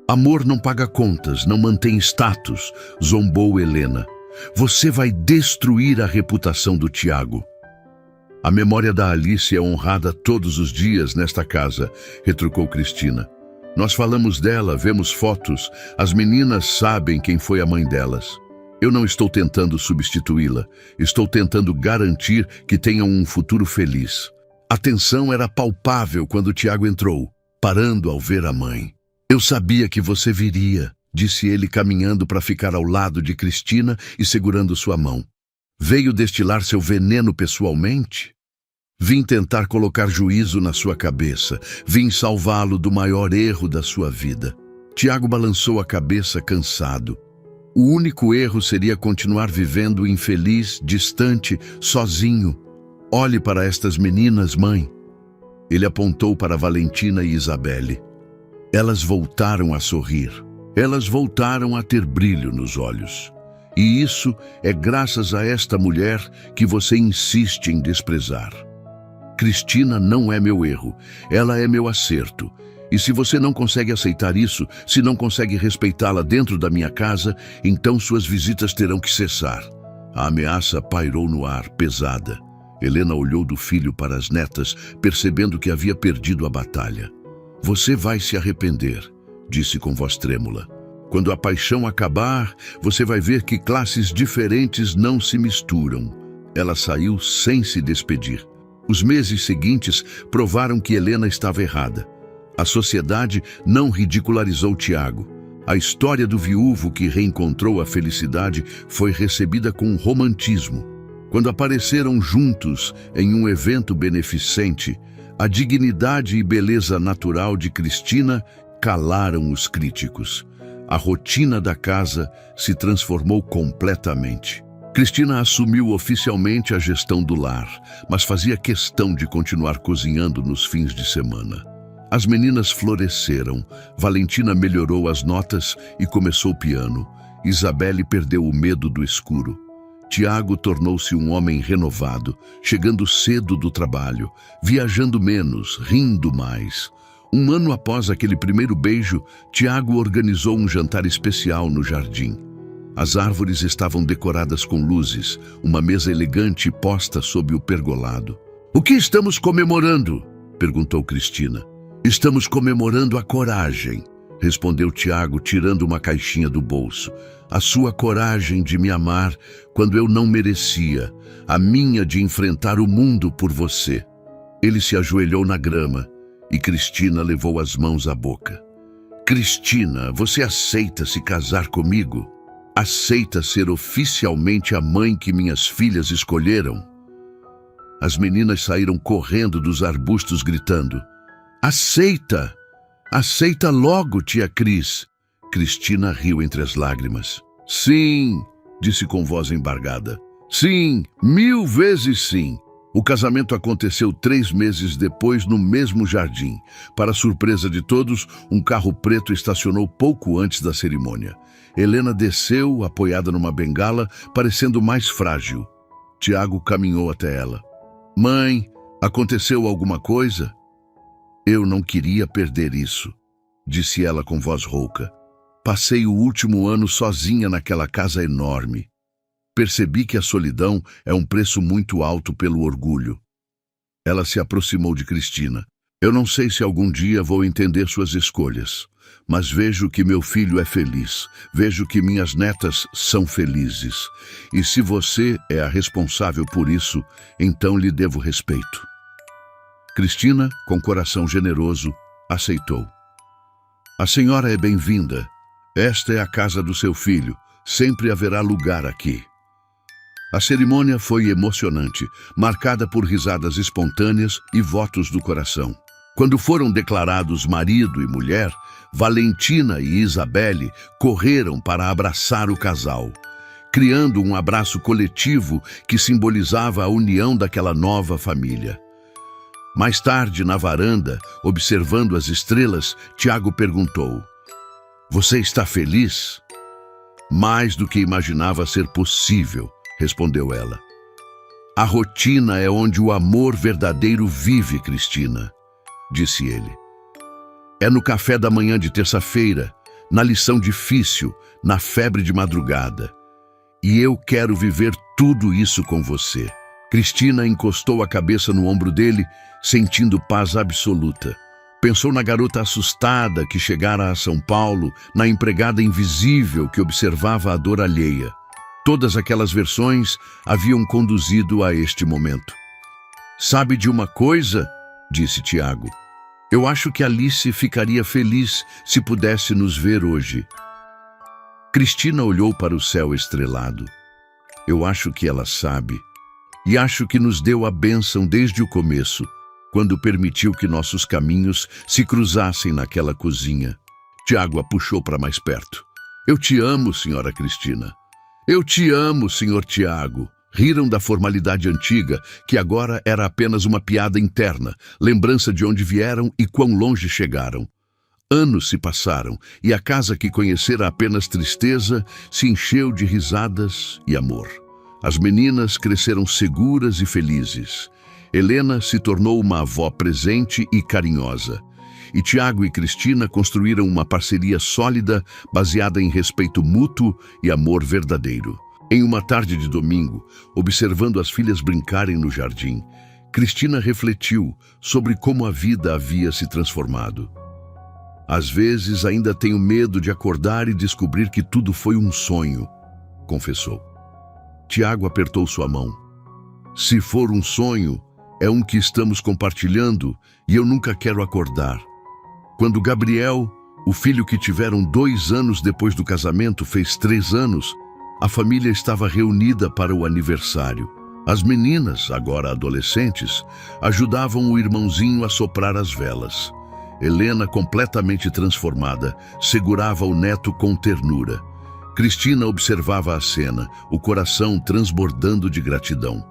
Amor não paga contas, não mantém status, zombou Helena. Você vai destruir a reputação do Tiago. A memória da Alice é honrada todos os dias nesta casa, retrucou Cristina. Nós falamos dela, vemos fotos, as meninas sabem quem foi a mãe delas. Eu não estou tentando substituí-la, estou tentando garantir que tenham um futuro feliz. A tensão era palpável quando Tiago entrou, parando ao ver a mãe. Eu sabia que você viria, disse ele caminhando para ficar ao lado de Cristina e segurando sua mão. Veio destilar seu veneno pessoalmente? Vim tentar colocar juízo na sua cabeça. Vim salvá-lo do maior erro da sua vida. Tiago balançou a cabeça cansado. O único erro seria continuar vivendo infeliz, distante, sozinho. Olhe para estas meninas, mãe. Ele apontou para Valentina e Isabelle. Elas voltaram a sorrir. Elas voltaram a ter brilho nos olhos. E isso é graças a esta mulher que você insiste em desprezar. Cristina não é meu erro, ela é meu acerto. E se você não consegue aceitar isso, se não consegue respeitá-la dentro da minha casa, então suas visitas terão que cessar. A ameaça pairou no ar, pesada. Helena olhou do filho para as netas, percebendo que havia perdido a batalha. Você vai se arrepender, disse com voz trêmula. Quando a paixão acabar, você vai ver que classes diferentes não se misturam. Ela saiu sem se despedir. Os meses seguintes provaram que Helena estava errada. A sociedade não ridicularizou Tiago. A história do viúvo que reencontrou a felicidade foi recebida com romantismo. Quando apareceram juntos em um evento beneficente, a dignidade e beleza natural de Cristina calaram os críticos. A rotina da casa se transformou completamente. Cristina assumiu oficialmente a gestão do lar, mas fazia questão de continuar cozinhando nos fins de semana. As meninas floresceram, Valentina melhorou as notas e começou o piano. Isabelle perdeu o medo do escuro. Tiago tornou-se um homem renovado, chegando cedo do trabalho, viajando menos, rindo mais. Um ano após aquele primeiro beijo, Tiago organizou um jantar especial no jardim. As árvores estavam decoradas com luzes, uma mesa elegante posta sob o pergolado. "O que estamos comemorando?" perguntou Cristina. "Estamos comemorando a coragem", respondeu Tiago, tirando uma caixinha do bolso. "A sua coragem de me amar quando eu não merecia, a minha de enfrentar o mundo por você." Ele se ajoelhou na grama e Cristina levou as mãos à boca. "Cristina, você aceita se casar comigo? Aceita ser oficialmente a mãe que minhas filhas escolheram?" As meninas saíram correndo dos arbustos gritando: "Aceita! Aceita logo, tia Cris!" Cristina riu entre as lágrimas. "Sim", disse com voz embargada. "Sim, 1000 vezes sim." O casamento aconteceu 3 meses depois no mesmo jardim. Para surpresa de todos, um carro preto estacionou pouco antes da cerimônia. Helena desceu, apoiada numa bengala, parecendo mais frágil. Tiago caminhou até ela. "Mãe, aconteceu alguma coisa?" "Eu não queria perder isso", disse ela com voz rouca. "Passei o último ano sozinha naquela casa enorme. Percebi que a solidão é um preço muito alto pelo orgulho." Ela se aproximou de Cristina. "Eu não sei se algum dia vou entender suas escolhas, mas vejo que meu filho é feliz, vejo que minhas netas são felizes. E se você é a responsável por isso, então lhe devo respeito." Cristina, com coração generoso, aceitou. "A senhora é bem-vinda. Esta é a casa do seu filho. Sempre haverá lugar aqui." A cerimônia foi emocionante, marcada por risadas espontâneas e votos do coração. Quando foram declarados marido e mulher, Valentina e Isabelle correram para abraçar o casal, criando um abraço coletivo que simbolizava a união daquela nova família. Mais tarde, na varanda, observando as estrelas, Tiago perguntou: "Você está feliz?" "Mais do que imaginava ser possível", respondeu ela. "A rotina é onde o amor verdadeiro vive, Cristina", disse ele. "É no café da manhã de terça-feira, na lição difícil, na febre de madrugada. E eu quero viver tudo isso com você." Cristina encostou a cabeça no ombro dele, sentindo paz absoluta. Pensou na garota assustada que chegara a São Paulo, na empregada invisível que observava a dor alheia. Todas aquelas versões haviam conduzido a este momento. "Sabe de uma coisa?", disse Tiago. "Eu acho que Alice ficaria feliz se pudesse nos ver hoje." Cristina olhou para o céu estrelado. "Eu acho que ela sabe. E acho que nos deu a bênção desde o começo, quando permitiu que nossos caminhos se cruzassem naquela cozinha." Tiago a puxou para mais perto. "Eu te amo, senhora Cristina." "Eu te amo, senhor Tiago." Riram da formalidade antiga, que agora era apenas uma piada interna, lembrança de onde vieram e quão longe chegaram. Anos se passaram, e a casa que conhecera apenas tristeza se encheu de risadas e amor. As meninas cresceram seguras e felizes. Helena se tornou uma avó presente e carinhosa. E Tiago e Cristina construíram uma parceria sólida, baseada em respeito mútuo e amor verdadeiro. Em uma tarde de domingo, observando as filhas brincarem no jardim, Cristina refletiu sobre como a vida havia se transformado. "Às vezes ainda tenho medo de acordar e descobrir que tudo foi um sonho", confessou. Tiago apertou sua mão. "Se for um sonho, é um que estamos compartilhando e eu nunca quero acordar." Quando Gabriel, o filho que tiveram 2 anos depois do casamento, fez 3 anos, a família estava reunida para o aniversário. As meninas, agora adolescentes, ajudavam o irmãozinho a soprar as velas. Helena, completamente transformada, segurava o neto com ternura. Cristina observava a cena, o coração transbordando de gratidão.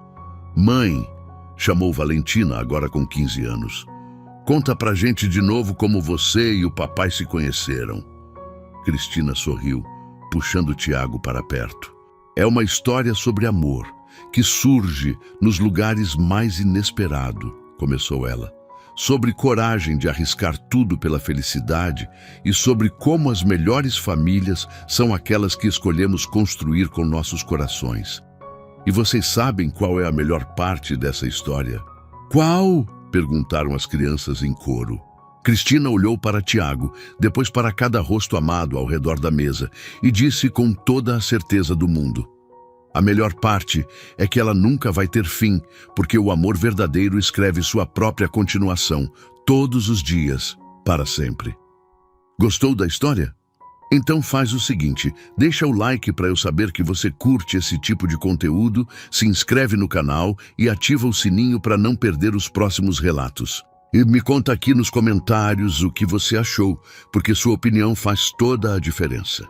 "Mãe", chamou Valentina, agora com 15 anos, "conta pra gente de novo como você e o papai se conheceram." Cristina sorriu, puxando Tiago para perto. "É uma história sobre amor, que surge nos lugares mais inesperados", começou ela. "Sobre coragem de arriscar tudo pela felicidade e sobre como as melhores famílias são aquelas que escolhemos construir com nossos corações. E vocês sabem qual é a melhor parte dessa história?" "Qual?", perguntaram as crianças em coro. Cristina olhou para Tiago, depois para cada rosto amado ao redor da mesa e disse com toda a certeza do mundo: "A melhor parte é que ela nunca vai ter fim, porque o amor verdadeiro escreve sua própria continuação, todos os dias, para sempre." Gostou da história? Então faz o seguinte, deixa o like para eu saber que você curte esse tipo de conteúdo, se inscreve no canal e ativa o sininho para não perder os próximos relatos. E me conta aqui nos comentários o que você achou, porque sua opinião faz toda a diferença.